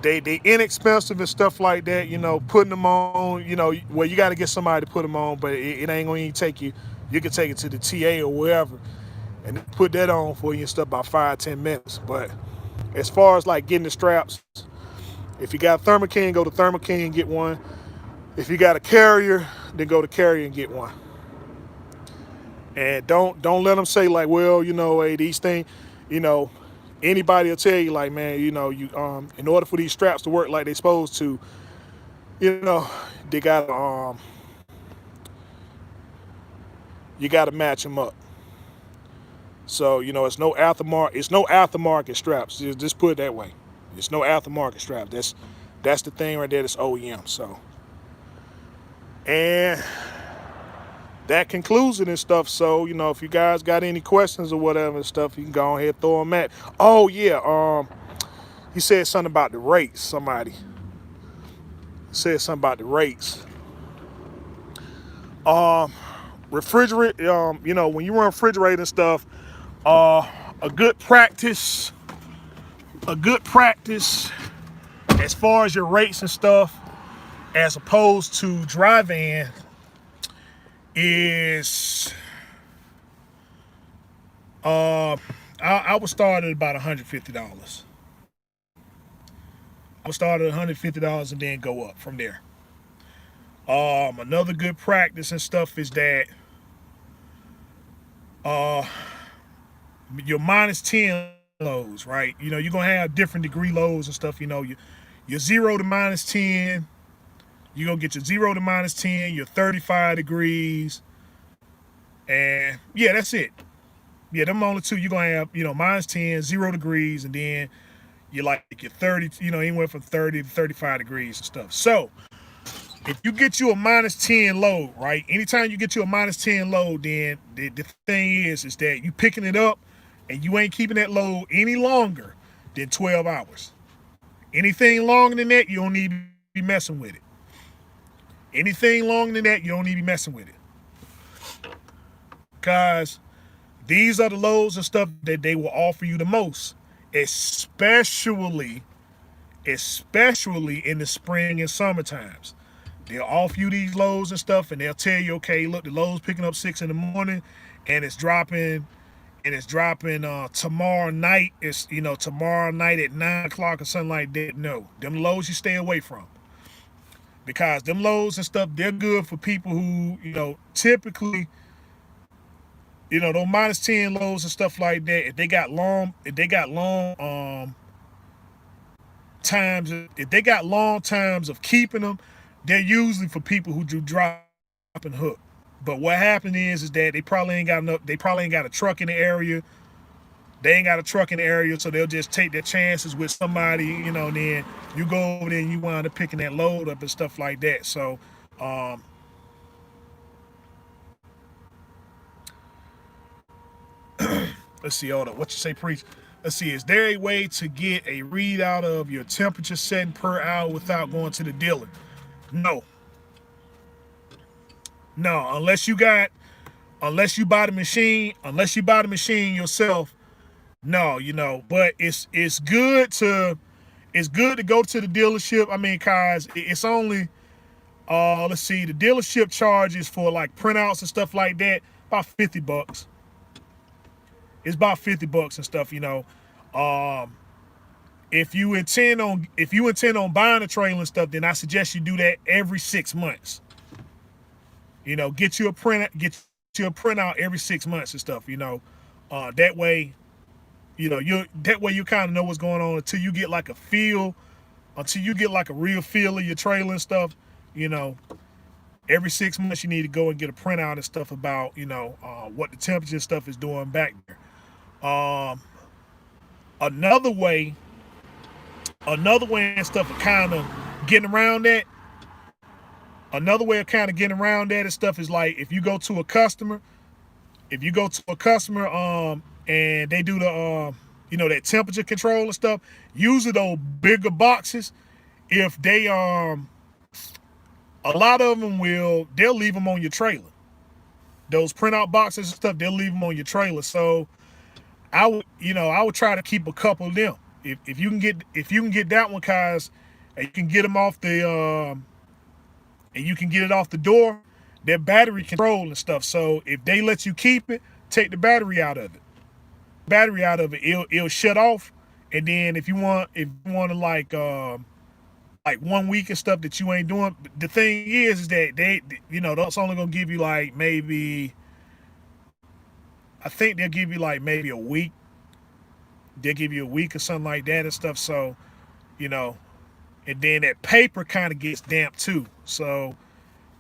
They inexpensive and stuff like that. Putting them on, well, you got to get somebody to put them on, but it ain't gonna even take you. You can take it to the TA or wherever and put that on for you and stuff about 5-10 minutes. But as far as like getting the straps, if you got a Thermo King, go to Thermo King and get one. If you got a carrier, then go to carrier and get one. And don't let them say like, well, hey, these things, anybody will tell you like, man, you in order for these straps to work like they're supposed to, they got you got to match them up. So it's no aftermarket straps. Just put it that way. It's no aftermarket straps. That's the thing right there. That's OEM. So, and that concludes it and stuff. So if you guys got any questions or whatever and stuff, you can go ahead and throw them at. Oh yeah, he said something about the rates. Somebody said something about the rates. Refrigerate. When you run refrigerator and stuff, a good practice as far as your rates and stuff, as opposed to dry van, is I would start at about $150. I would start at $150 and then go up from there. Another good practice and stuff is that your -10 loads, right? You're gonna have different degree loads and stuff. Your 0 to -10, you're gonna get your 0 to -10, your 35 degrees, and yeah, that's it. Yeah, them only two you're gonna have, -10, 0 degrees, and then you like your 30, anywhere from 30 to 35 degrees and stuff. So if you get you a -10 load, right? Anytime you get you a -10 load, then the thing is that you picking it up and you ain't keeping that load any longer than 12 hours. Anything longer than that, you don't need to be messing with it. Anything longer than that, you don't need to be messing with it. Because These are the loads and stuff that they will offer you the most, especially especially in the spring and summer times. They'll offer you these loads and stuff, and they'll tell you, okay, look, the load's picking up 6 in the morning, and it's dropping tomorrow night. It's tomorrow night at 9 o'clock or something like that. No, them loads you stay away from, because them loads and stuff, they're good for people who typically those -10 loads and stuff like that. If they got long times of keeping them, they're usually for people who do drop and hook. But what happened is that they probably ain't got enough. They probably ain't got a truck in the area. They ain't got a truck in the area, so they'll just take their chances with somebody, and then you go over there and you wind up picking that load up and stuff like that. So, um, let's see, hold up. What you say, priest? Let's see. Is there a way to get a readout of your temperature setting per hour without going to the dealer? No, no. Unless you buy the machine yourself. No, But it's good to go to the dealership. I mean, cause it's only let's see, the dealership charges for like printouts and stuff like that about $50. It's about $50 and stuff. Um, if you intend on buying a trailer and stuff, then I suggest you do that every 6 months. Get you a printout every 6 months and stuff. That way, you kind of know what's going on until you get like a real feel of your trailer and stuff. You know, every 6 months you need to go and get a printout and stuff about what the temperature and stuff is doing back there. Um, another way, another way and stuff of kind of getting around that. Another way of kind of getting around that and stuff is like if you go to a customer, and they do the that temperature control and stuff. Usually those bigger boxes, if they a lot of them they'll leave them on your trailer. Those printout boxes and stuff, they'll leave them on your trailer. So I would try to keep a couple of them. If you can get that one, cause you can get them off the and you can get it off the door. They're battery control and stuff. So if they let you keep it, take the battery out of it. It'll shut off. And then if you want to like 1 week and stuff that you ain't doing, the thing is that that's only gonna give you like maybe, I think they'll give you like maybe a week. They'll give you a week or something like that and stuff. So, you know, and then that paper kind of gets damp too. So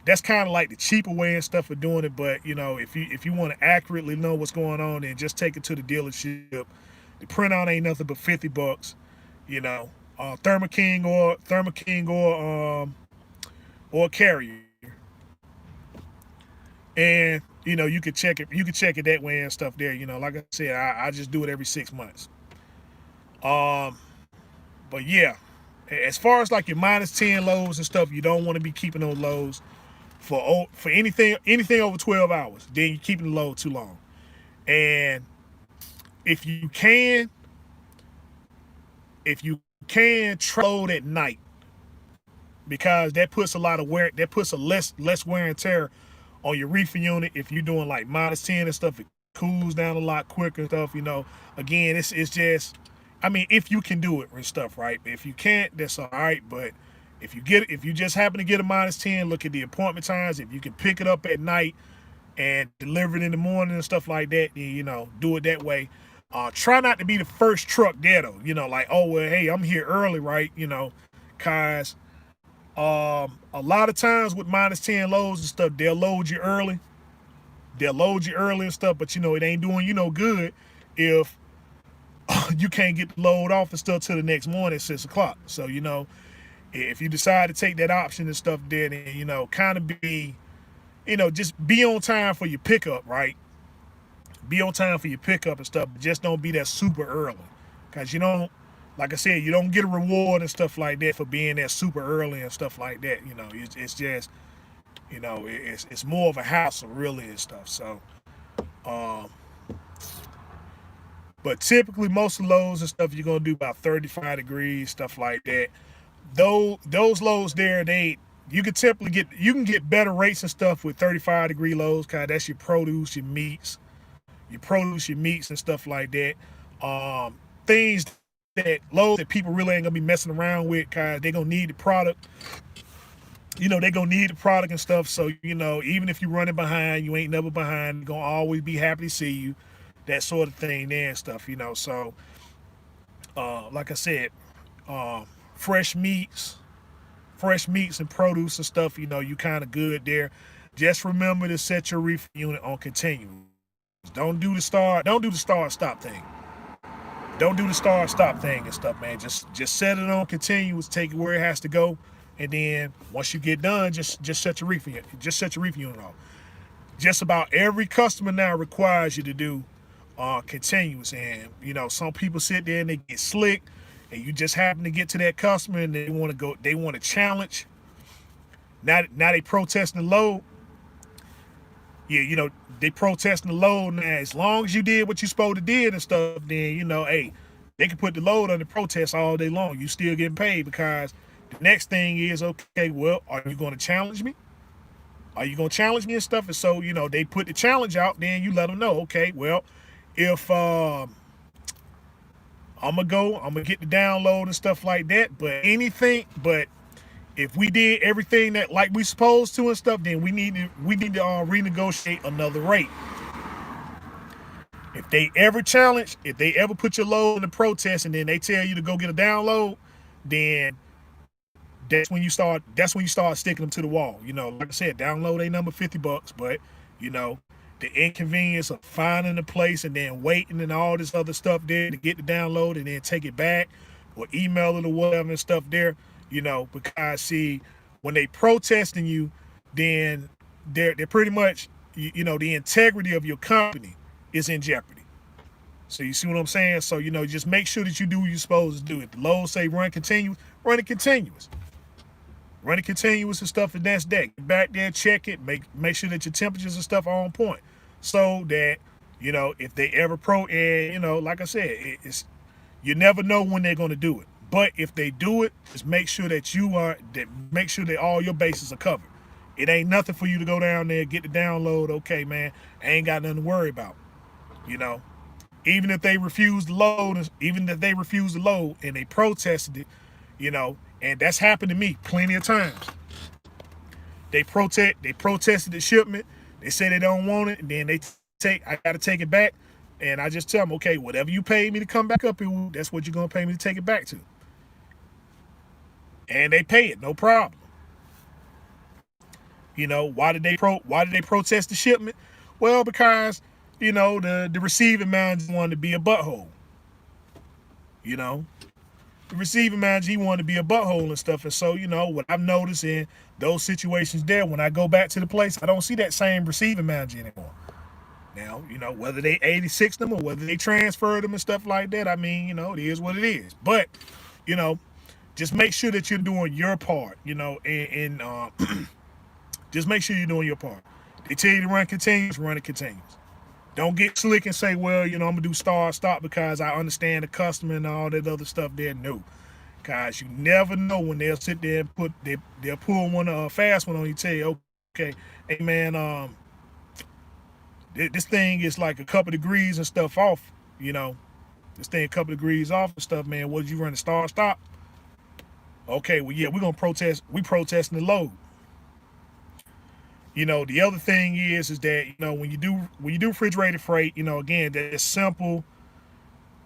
that's kind of like the cheaper way and stuff of doing it. But if you want to accurately know what's going on, then just take it to the dealership. The printout ain't nothing but $50. Thermo King or Carrier, and you could check it. You could check it that way and stuff there. Like I said, I just do it every 6 months. Um, but yeah, as far as like your -10 loads and stuff, you don't want to be keeping those loads for anything over 12 hours. Then you're keeping the load too long. And if you can load at night, because that puts a less wear and tear on your reefer unit. If you're doing like -10 and stuff, it cools down a lot quicker and stuff. Again, it's just, I mean, if you can do it and stuff, right? If you can't, that's all right. But if you just happen to get a -10, look at the appointment times. If you can pick it up at night and deliver it in the morning and stuff like that, then do it that way. Try not to be the first truck there though. Like, oh well, hey, I'm here early, right? Cause a lot of times with -10 loads and stuff, they'll load you early. And stuff, but it ain't doing you no good if you can't get the load off and stuff till the next morning at 6 o'clock. So if you decide to take that option and stuff, then kind of be, just be on time for your pickup, right? Be on time for your pickup and stuff, but just don't be that super early, because like I said, you don't get a reward and stuff like that for being there super early and stuff like that. It's just, it's more of a hassle really and stuff. So, um, But typically, most of the loads and stuff you're gonna do about 35 degrees, stuff like that. Those loads there, you can get better rates and stuff with 35-degree loads. Cause that's your produce, your meats and stuff like that. Things that loads that people really ain't gonna be messing around with, cause they gonna need the product. They gonna need the product and stuff. So even if you're running behind, you ain't never behind. They're gonna always be happy to see you, that sort of thing there and stuff. So like I said, uh, fresh meats, and produce and stuff. You kind of good there. Just remember to set your reefer unit on continuous. Don't do the start stop thing. Don't do the start stop thing and stuff, man. Just set it on continuous, take it where it has to go, and then once you get done, just set your reefer unit off. Just about every customer now requires you to do continuous, and some people sit there and they get slick, and you just happen to get to that customer and they want to challenge. Now they protesting the load. Yeah, they protesting the load. Now, as long as you did what you supposed to did and stuff, then hey, they can put the load under protest all day long. You still getting paid, because the next thing is, okay, well, are you going to challenge me? Are you going to challenge me and stuff? And so they put the challenge out. Then you let them know, okay, well, if I'm gonna get the download and stuff like that. But if we did everything that like we supposed to and stuff, then we need to renegotiate another rate. If they ever put your load in the protest and then they tell you to go get a download, then that's when you start sticking them to the wall. Like I said, download ain't number $50, but the inconvenience of finding a place and then waiting and all this other stuff there to get the download and then take it back or email it or whatever and stuff there. Because see, when they protesting you, then they're pretty much, the integrity of your company is in jeopardy. So you see what I'm saying? So, just make sure that you do what you're supposed to do. If the load say run continuous, run it continuous. Run it continuous and stuff, and that's that. Get back there, check it, make sure that your temperatures and stuff are on point. So that, if they ever like I said, you never know when they're gonna do it. But if they do it, just make sure that all your bases are covered. It ain't nothing for you to go down there, get the download. Okay, man, I ain't got nothing to worry about. Even if they refuse the load, and they protested it, and that's happened to me plenty of times. They protested the shipment. They say they don't want it, and then I got to take it back, and I just tell them, okay, whatever you paid me to come back up here, that's what you're gonna pay me to take it back to. And they pay it, no problem. Why did they protest the shipment? Well, because the receiving manager wanted to be a butthole. The receiving manager, he wanted to be a butthole and stuff. And so, what I've noticed in those situations there, when I go back to the place, I don't see that same receiving manager anymore. Now, whether they 86 them or whether they transferred them and stuff like that, I mean, it is what it is. But, just make sure that you're doing your part, and just make sure you're doing your part. They tell you to run continuous, run it continuous. Don't get slick and say, well, I'm going to do start, stop because I understand the customer and all that other stuff there. No. Guys, you never know when they'll sit there and they'll pull one fast one on you, tell you, okay, hey, man, this thing is like a couple degrees and stuff off, This thing a couple degrees off and stuff, man. What did you run the start, stop? Okay, well, yeah, we're going to protest. We protesting the load. The other thing is that, when you do refrigerated freight, again, that's simple.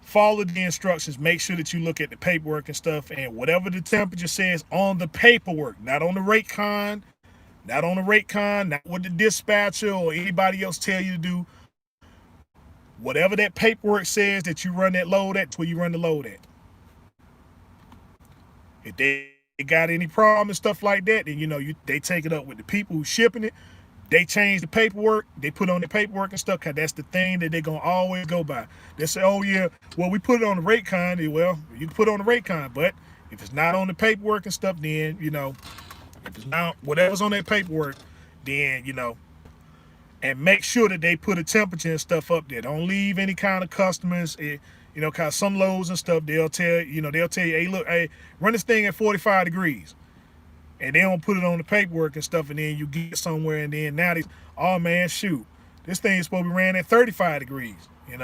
Follow the instructions. Make sure that you look at the paperwork and stuff, and whatever the temperature says on the paperwork, not on the rate con, not what the dispatcher or anybody else tell you to do. Whatever that paperwork says that you run that load at, that's where you run the load at. If they got any problem and stuff like that, then they take it up with the people who shipping it. They change the paperwork. They put on the paperwork and stuff, because that's the thing that they're going to always go by. They say, oh, yeah, well, we put it on the rate con. Well, you can put it on the rate con, but if it's not on the paperwork and stuff, then, if it's not whatever's on that paperwork, then, and make sure that they put a temperature and stuff up there. Don't leave any kind of customers. Cause some loads and stuff, they'll tell you, hey, look, hey, run this thing at 45 degrees, and they don't put it on the paperwork and stuff, and then you get somewhere, and then now they, oh man, shoot, this thing is supposed to be ran at 35 degrees, and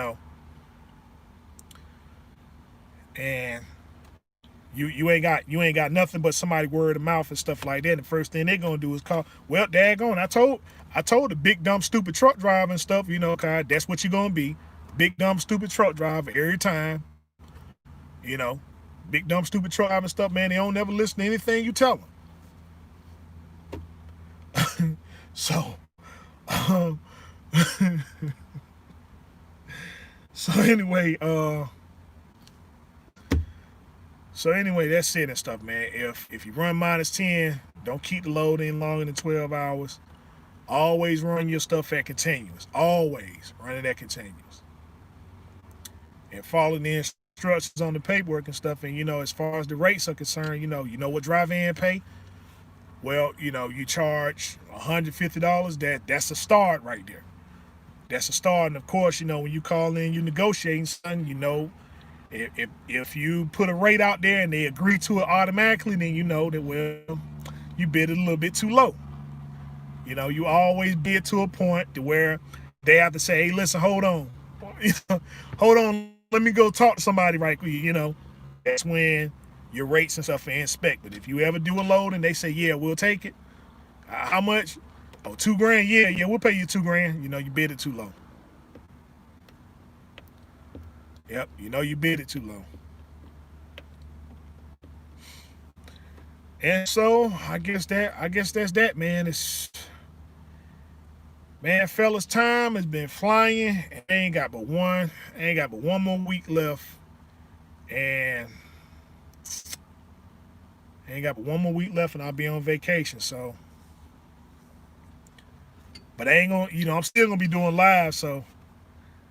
you ain't got nothing but somebody word of mouth and stuff like that. And the first thing they're gonna do is call, well, daggone, I told the big dumb stupid truck driver and stuff, cause that's what you're gonna be. Big dumb stupid truck driver every time. You know, big dumb stupid truck driver and stuff, man, they don't never listen to anything you tell them. So so anyway, that's it and stuff, man. If you run -10, don't keep the load in longer than 12 hours. Always run your stuff at continuous. Always run it at continuous. And follow the instructions on the paperwork and stuff. And as far as the rates are concerned, you know what drive-in pay? Well, you charge $150. That's a start right there. That's a start. And of course, when you call in, you negotiating something, if you put a rate out there and they agree to it automatically, then you know that, well, you bid it a little bit too low. You always bid to a point to where they have to say, hey, listen, hold on. Hold on, let me go talk to somebody right quick, That's when your rates and stuff are inspected. If you ever do a load and they say, yeah, we'll take it. How much? Oh, $2,000. Yeah, we'll pay you $2,000. You bid it too low. Yep, you bid it too low. And so I guess that's that, man. Man, fellas, time has been flying. I ain't got but one more week left. And and I'll be on vacation. So, but I ain't gonna, I'm still gonna be doing live. So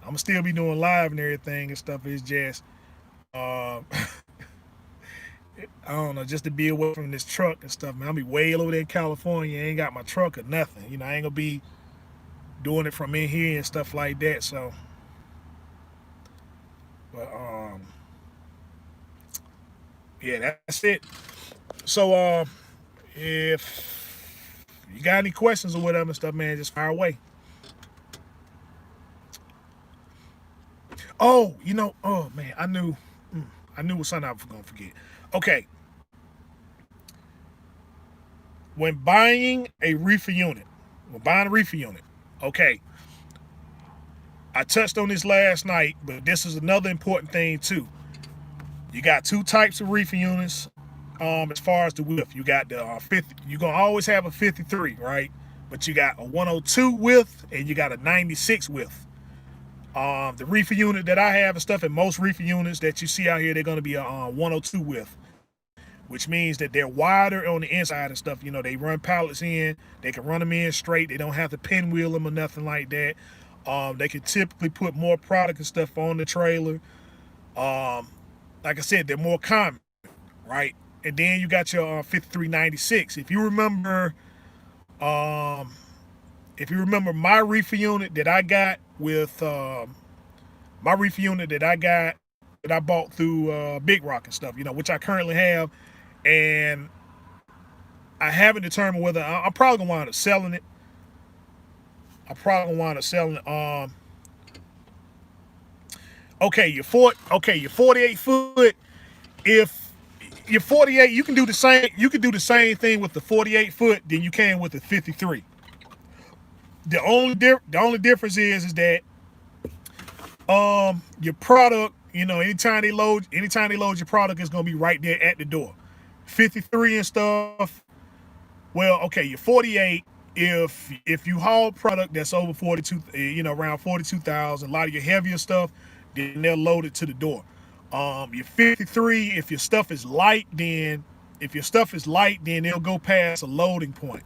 I'm gonna still be doing live and everything and stuff. It's just, I don't know, just to be away from this truck and stuff, man. I'll be way over there in California. I ain't got my truck or nothing. I ain't gonna be doing it from in here and stuff like that. So, but yeah, that's it. So if you got any questions or whatever and stuff, man, just fire away. Oh, oh man, I knew it was something I was gonna forget. Okay. When buying a reefer unit, okay. I touched on this last night, but this is another important thing too. You got two types of reefer units. As far as the width, you got the 50. You're gonna always have a 53, right? But you got a 102 width and you got a 96 width. The reefer unit that I have and stuff, and most reefer units that you see out here, they're gonna be a 102 width, which means that they're wider on the inside and stuff. They run pallets in. They can run them in straight. They don't have to pinwheel them or nothing like that. They can typically put more product and stuff on the trailer. Like I said, they're more common, right? And then you got your 5396. If you remember my reefer unit that I got that I bought through Big Rock and stuff, which I currently have, and I haven't determined whether I'm probably gonna wind up selling it. Okay, your 48 foot. If you're 48, you can do the same. You can do the same thing with the 48 foot than you can with the 53. The only difference is that your product, anytime they load your product, it's gonna be right there at the door. 53 and stuff. Well, okay, your 48. If you haul product that's over 42, around 42,000, a lot of your heavier stuff, then they'll load it to the door. Your 53, if your stuff is light, then they'll go past a loading point.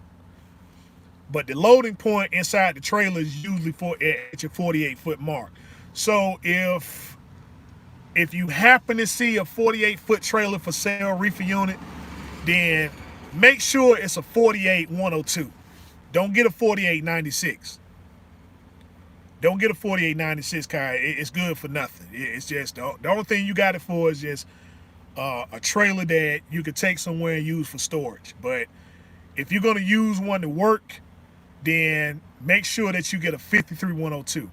But the loading point inside the trailer is usually at your 48 foot mark. So if you happen to see a 48 foot trailer for sale, reefer unit, then make sure it's a 48 102. Don't get a 48 96. Don't get a 4896 car. It's good for nothing. It's just the only thing you got it for is just a trailer that you could take somewhere and use for storage. But if you're gonna use one to work, then make sure that you get a 53102.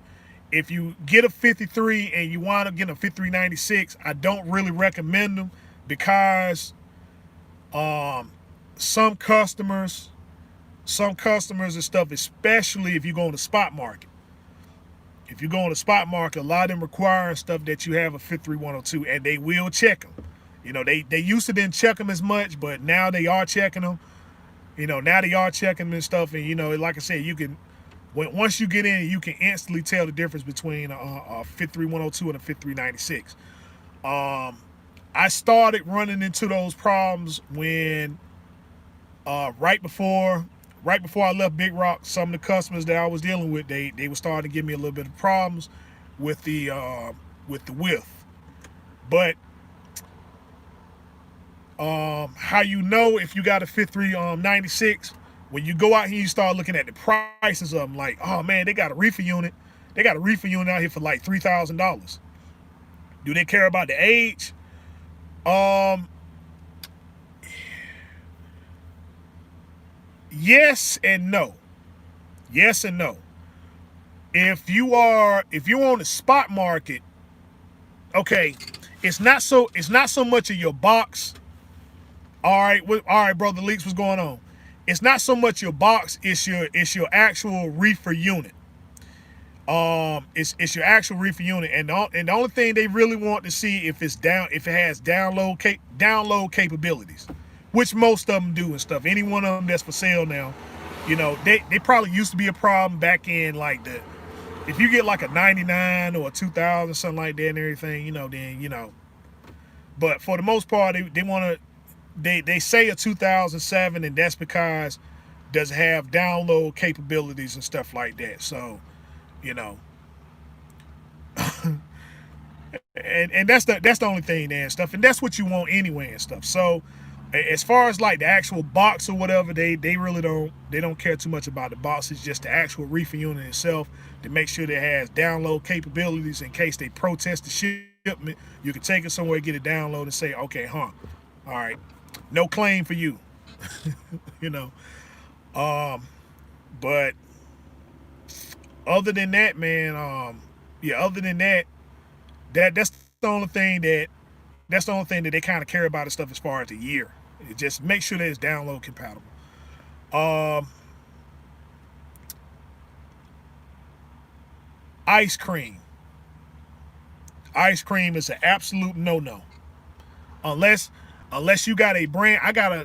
If you get a 53 and you wind up getting a 5396, I don't really recommend them because um, some customers, and stuff, especially if you go on the spot market. If you go on the spot market, a lot of them require stuff that you have a 53102, and they will check them. They used to didn't check them as much, but now they are checking them. Now they are checking them and stuff, and like I said, you can once you get in, you can instantly tell the difference between a 53102 and a 5396. I started running into those problems when right before I left Big Rock. Some of the customers that I was dealing with, they were starting to give me a little bit of problems with the width. But how you know if you got a 5396, when you go out here, you start looking at the prices of them. Like, oh man, they got a reefer unit. They got a reefer unit out here for like $3,000. Do they care about the age? Yes and no. Yes and no. If you're on the spot market, okay, it's not so much of your box. All right, brother Leaks, what's going on? It's not so much your box, it's your actual reefer unit. It's your actual reefer unit, and the only thing they really want to see if it has download capabilities, which most of them do and stuff. Any one of them that's for sale now, they probably used to be a problem back in like if you get like a 99 or a 2000, something like that and everything, then. But for the most part, they want to. They say a 2007, and that's because it doesn't have download capabilities and stuff like that. So, and that's the only thing there and stuff, and that's what you want anyway and stuff. So, as far as like the actual box or whatever, they really don't care too much about the box. It's just the actual reefer unit itself to make sure that it has download capabilities in case they protest the shipment. You can take it somewhere, get it download, and say, okay, all right. No claim for you. But other than that, man, other than that's the only thing that they kind of care about and stuff as far as the year. It just make sure that it's download compatible. Ice cream. Ice cream is an absolute no-no. Unless you got a brand.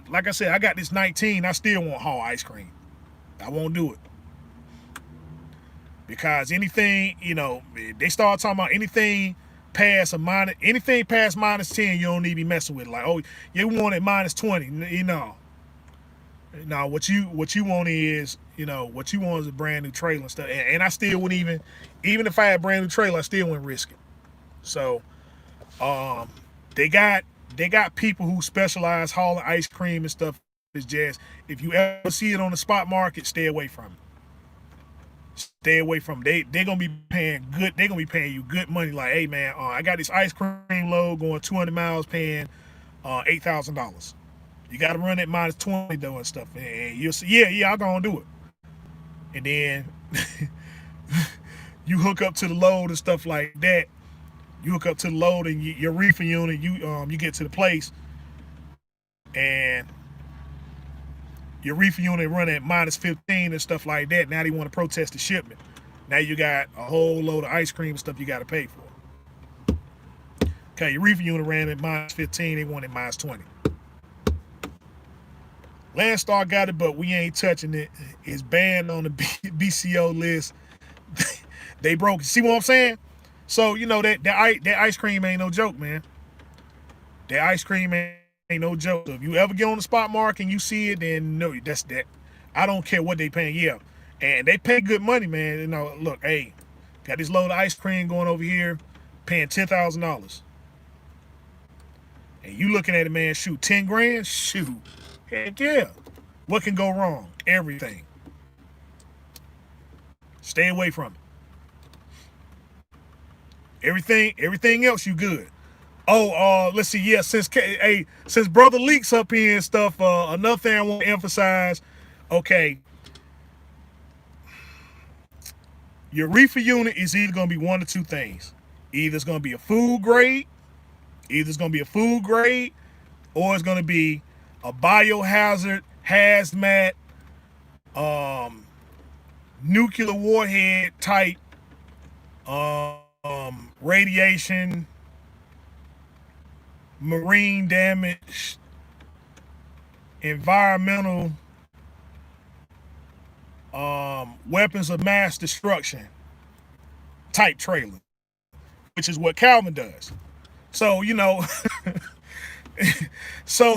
Like I said, I got this 19. I still won't haul ice cream. I won't do it. Because anything, they start talking about anything past minus 10, you don't need to be messing with. Like, oh, you want it minus 20. Now what you want is, what you want is a brand new trailer and stuff. And I still wouldn't even if I had a brand new trailer, I still wouldn't risk it. So, they got people who specialize hauling ice cream and stuff. It's just, if you ever see it on the spot market, stay away from it. Stay away from it. They're gonna be paying good. They're gonna be paying you good money. Like, hey man, I got this ice cream load going 200 miles, paying $8,000. You got to run it minus 20 though and stuff, and you'll see. Yeah, I'm gonna do it. And then you hook up to the load and stuff like that. You hook up to the load and your reefer unit. You get to the place, and your reefer unit run at minus 15 and stuff like that. Now they want to protest the shipment. Now you got a whole load of ice cream and stuff you got to pay for. Okay, your reefer unit ran at minus 15. They want it minus 20. Landstar got it, but we ain't touching it. It's banned on the BCO list. They broke it. See what I'm saying? So, that ice cream ain't no joke, man. That ice cream ain't no joke. So if you ever get on the spot market and you see it, then no, that's that. I don't care what they paying. Yeah. And they pay good money, man. Look, hey, got this load of ice cream going over here, paying $10,000. And you looking at it, man, shoot, 10 grand? Shoot. Heck yeah. What can go wrong? Everything. Stay away from it. Everything else you good. Oh, let's see. Yeah, since brother Leaks up here and stuff. Another thing I want to emphasize. Okay, your reefer unit is either gonna be one or two things. Either it's gonna be a food grade, either it's gonna be a food grade, or it's gonna be a biohazard, hazmat, um, nuclear warhead type, radiation, marine damage, environmental, weapons of mass destruction type trailer, which is what Calvin does. So so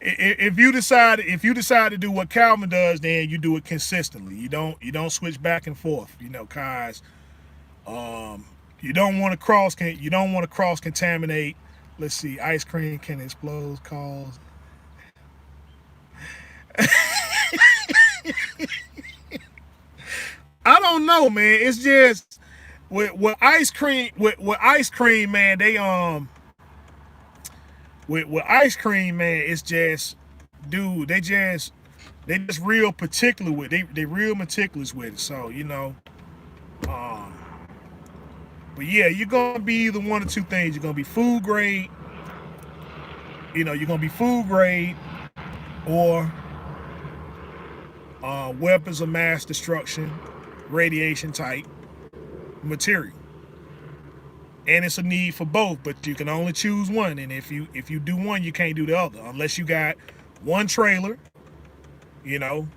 if you decide to do what Calvin does, then you do it consistently. You don't switch back and forth. Cause you don't want to cross contaminate. Let's see, ice cream can explode, cause. I don't know, man. It's just with ice cream with ice cream, man. With ice cream, man. It's just, dude. They just real particular with they real meticulous with it. So um, but yeah, you're gonna be either one or two things. You're gonna be food grade. You're gonna be food grade or weapons of mass destruction, radiation type material. And it's a need for both, but you can only choose one. And if you do one, you can't do the other unless you got one trailer, you know,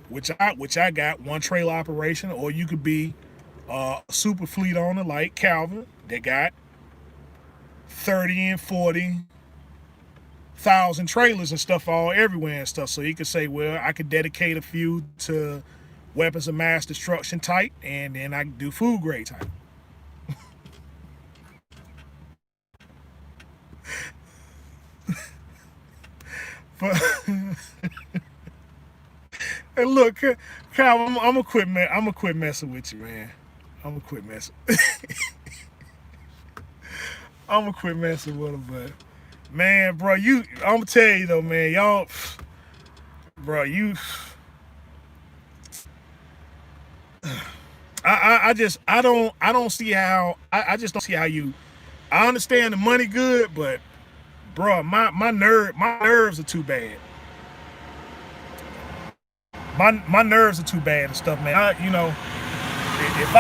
which I got one trailer operation, or you could be a super fleet owner like Calvin that got 30 and 40,000 trailers and stuff all everywhere and stuff. So you could say, well, I could dedicate a few to weapons of mass destruction type, and then I can do food grade type. But and look, Kyle, I'm gonna quit. I'm gonna quit messing with you, man. I'm gonna quit messing. I'm gonna quit messing with him, but man, bro, I'm gonna tell you though, man, y'all, bro, I don't see how. I just don't see how you. I understand the money good, but bro, my nerves are too bad. My nerves are too bad and stuff, man. If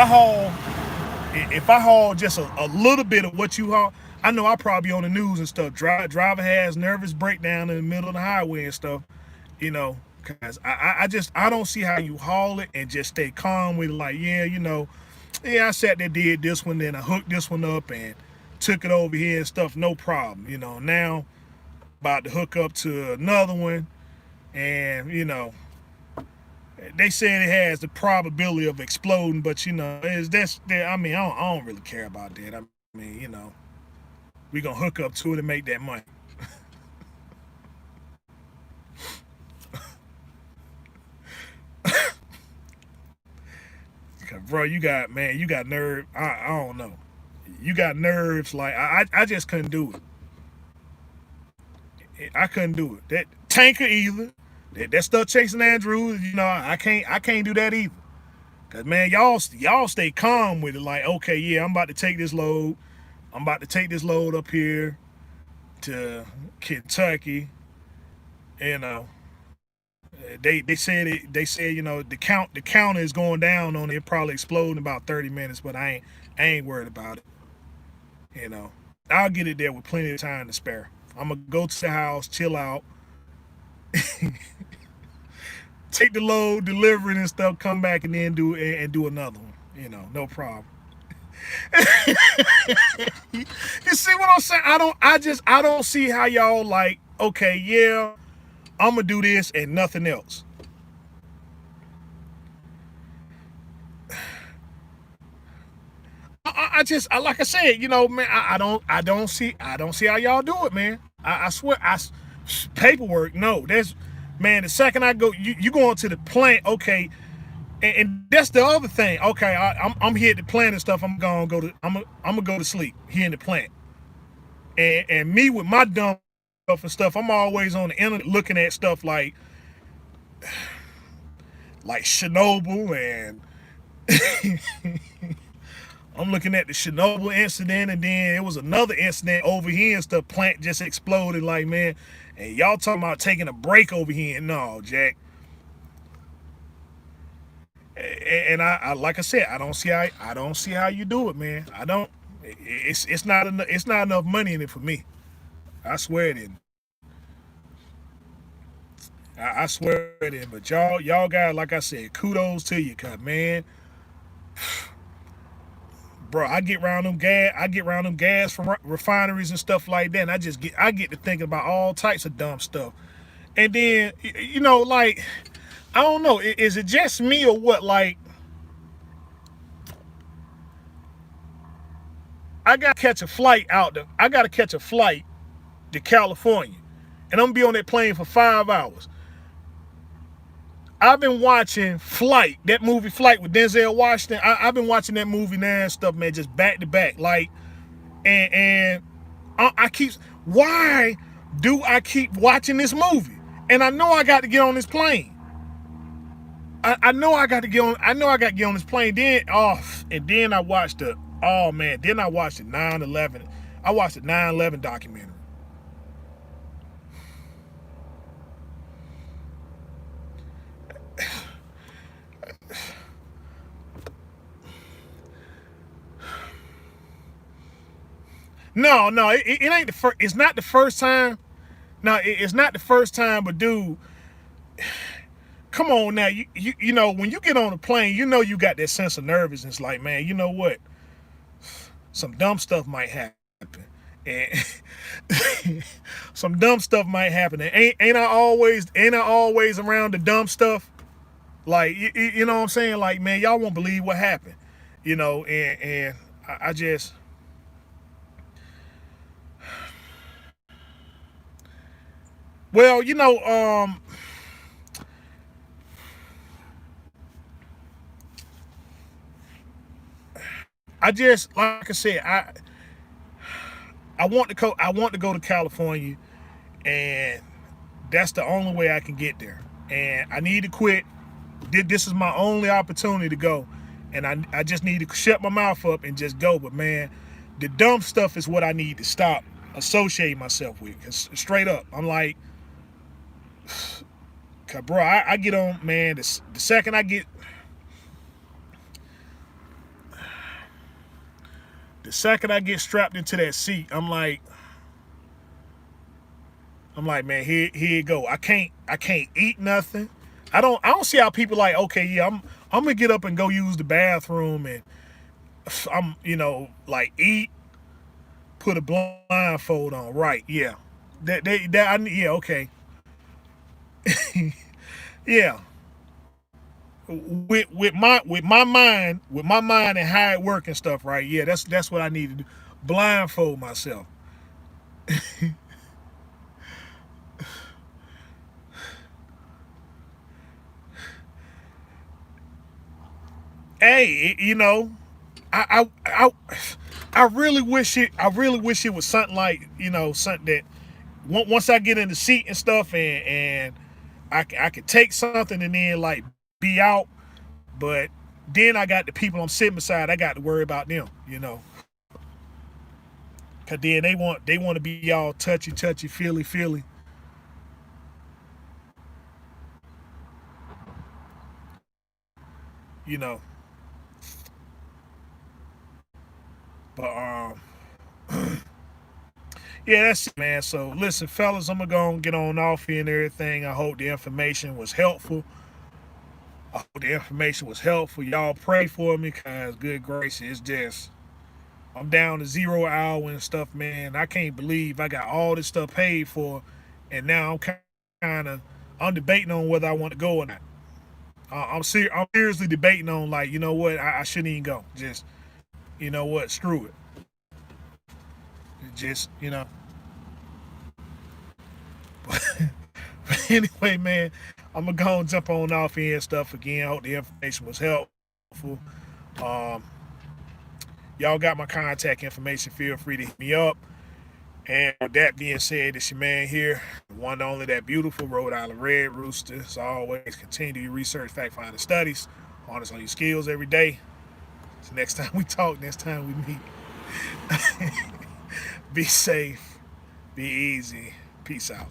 I haul just a little bit of what you haul, I know I'll probably be on the news and stuff. Driver has nervous breakdown in the middle of the highway and stuff, cause I don't see how you haul it and just stay calm with it. Like, yeah, I sat there, did this one, then I hooked this one up and took it over here and stuff, no problem. Now about to hook up to another one, and they said it has the probability of exploding, but is that's I mean, I don't really care about that. I mean, we gonna hook up to it and make that money. Bro, you got nerve. I don't know. You got nerves. Like I just couldn't do it. I couldn't do it. That tanker either. That stuff chasing Andrews. I can't do that either. Cause man, y'all stay calm with it. Like, okay, yeah, I'm about to take this load. I'm about to take this load up here to Kentucky. You know, they said it. They said the counter is going down on it. It probably explode in about 30 minutes. But I ain't worried about it. You know, I'll get it there with plenty of time to spare. I'm gonna go to the house, chill out, take the load, deliver it and stuff, come back and then do another one. No problem. You see what I'm saying? I don't see how y'all like, okay, yeah, I'm gonna do this and nothing else. Like I said, man, I don't see how y'all do it, man. I swear, paperwork, no. Man, the second I go, you going to the plant, okay. And that's the other thing. Okay, I'm here at the plant and stuff. I'm gonna go to sleep here in the plant. And me with my dumb stuff and stuff, I'm always on the internet looking at stuff like Chernobyl, and I'm looking at the Chernobyl incident, and then it was another incident over here and stuff. Plant just exploded, like, man. And y'all talking about taking a break over here? No, Jack. And I like I said, I don't see how you do it, man. I don't. It's not enough money in it for me. I swear it isn't. I swear it isn't. But y'all got, like I said, kudos to you, cause man, bro, I get around them gas from refineries and stuff like that, and I get to thinking about all types of dumb stuff. And then like, I don't know, is it just me or what? Like, I gotta catch a flight to California, and I'm gonna be on that plane for 5 hours. I've been watching that movie Flight with Denzel Washington. I've been watching that movie now and stuff, man, just back to back. Like, and I keep, why do I keep watching this movie? And I know I got to get on this plane. I know I got to get on. I know I got to get on this plane. And then I watched Then I watched the 9/11. I watched the 9/11 documentary. No, it ain't the first. It's not the first time. No, it's not the first time. But dude, come on now. You know, when you get on a plane, you know you got that sense of nervousness. Like, man, you know what? Some dumb stuff might happen, and some dumb stuff might happen. And ain't I always around the dumb stuff? Like, you know what I'm saying? Like, man, y'all won't believe what happened. And I just, well, I just, like I said, I want to go to California, and that's the only way I can get there. And I need to quit. This is my only opportunity to go, and I just need to shut my mouth up and just go. But man, the dumb stuff is what I need to stop associating myself with. Cause straight up, I'm like, cause bro, I get on, man. The second I get, strapped into that seat, I'm like, man, here you go. I can't eat nothing. I don't see how people like, okay, yeah, I'm gonna get up and go use the bathroom, and I'm, like, eat, put a blindfold on, right? Yeah, yeah, okay, yeah. With my mind and how it work and stuff, right? Yeah, that's what I need to do. Blindfold myself. Hey, I I really wish it was something like, something that once I get in the seat and stuff, and I could take something and then, like, be out. But then I got the people I'm sitting beside. I got to worry about them, cause then they want to be all touchy, feely. you know. But yeah, that's it, man. So listen, fellas, I'm gonna go and get on off here and everything. I hope the information was helpful. Y'all pray for me, cause good gracious, it's just, I'm down to 0 hour and stuff, man. I can't believe I got all this stuff paid for, and now I'm debating on whether I want to go or not. I'm seriously debating on, like, you know what, I shouldn't even go. Just, you know what, screw it. Just, But anyway, man, I'm gonna go and jump on off here and stuff again. Hope the information was helpful. Um, y'all got my contact information. Feel free to hit me up. And with that being said, it's your man here, the one and only, that beautiful Rhode Island Red Rooster. As always, continue your research, fact finding studies, harness on your skills every day. So next time we talk, next time we meet, be safe, be easy. Peace out.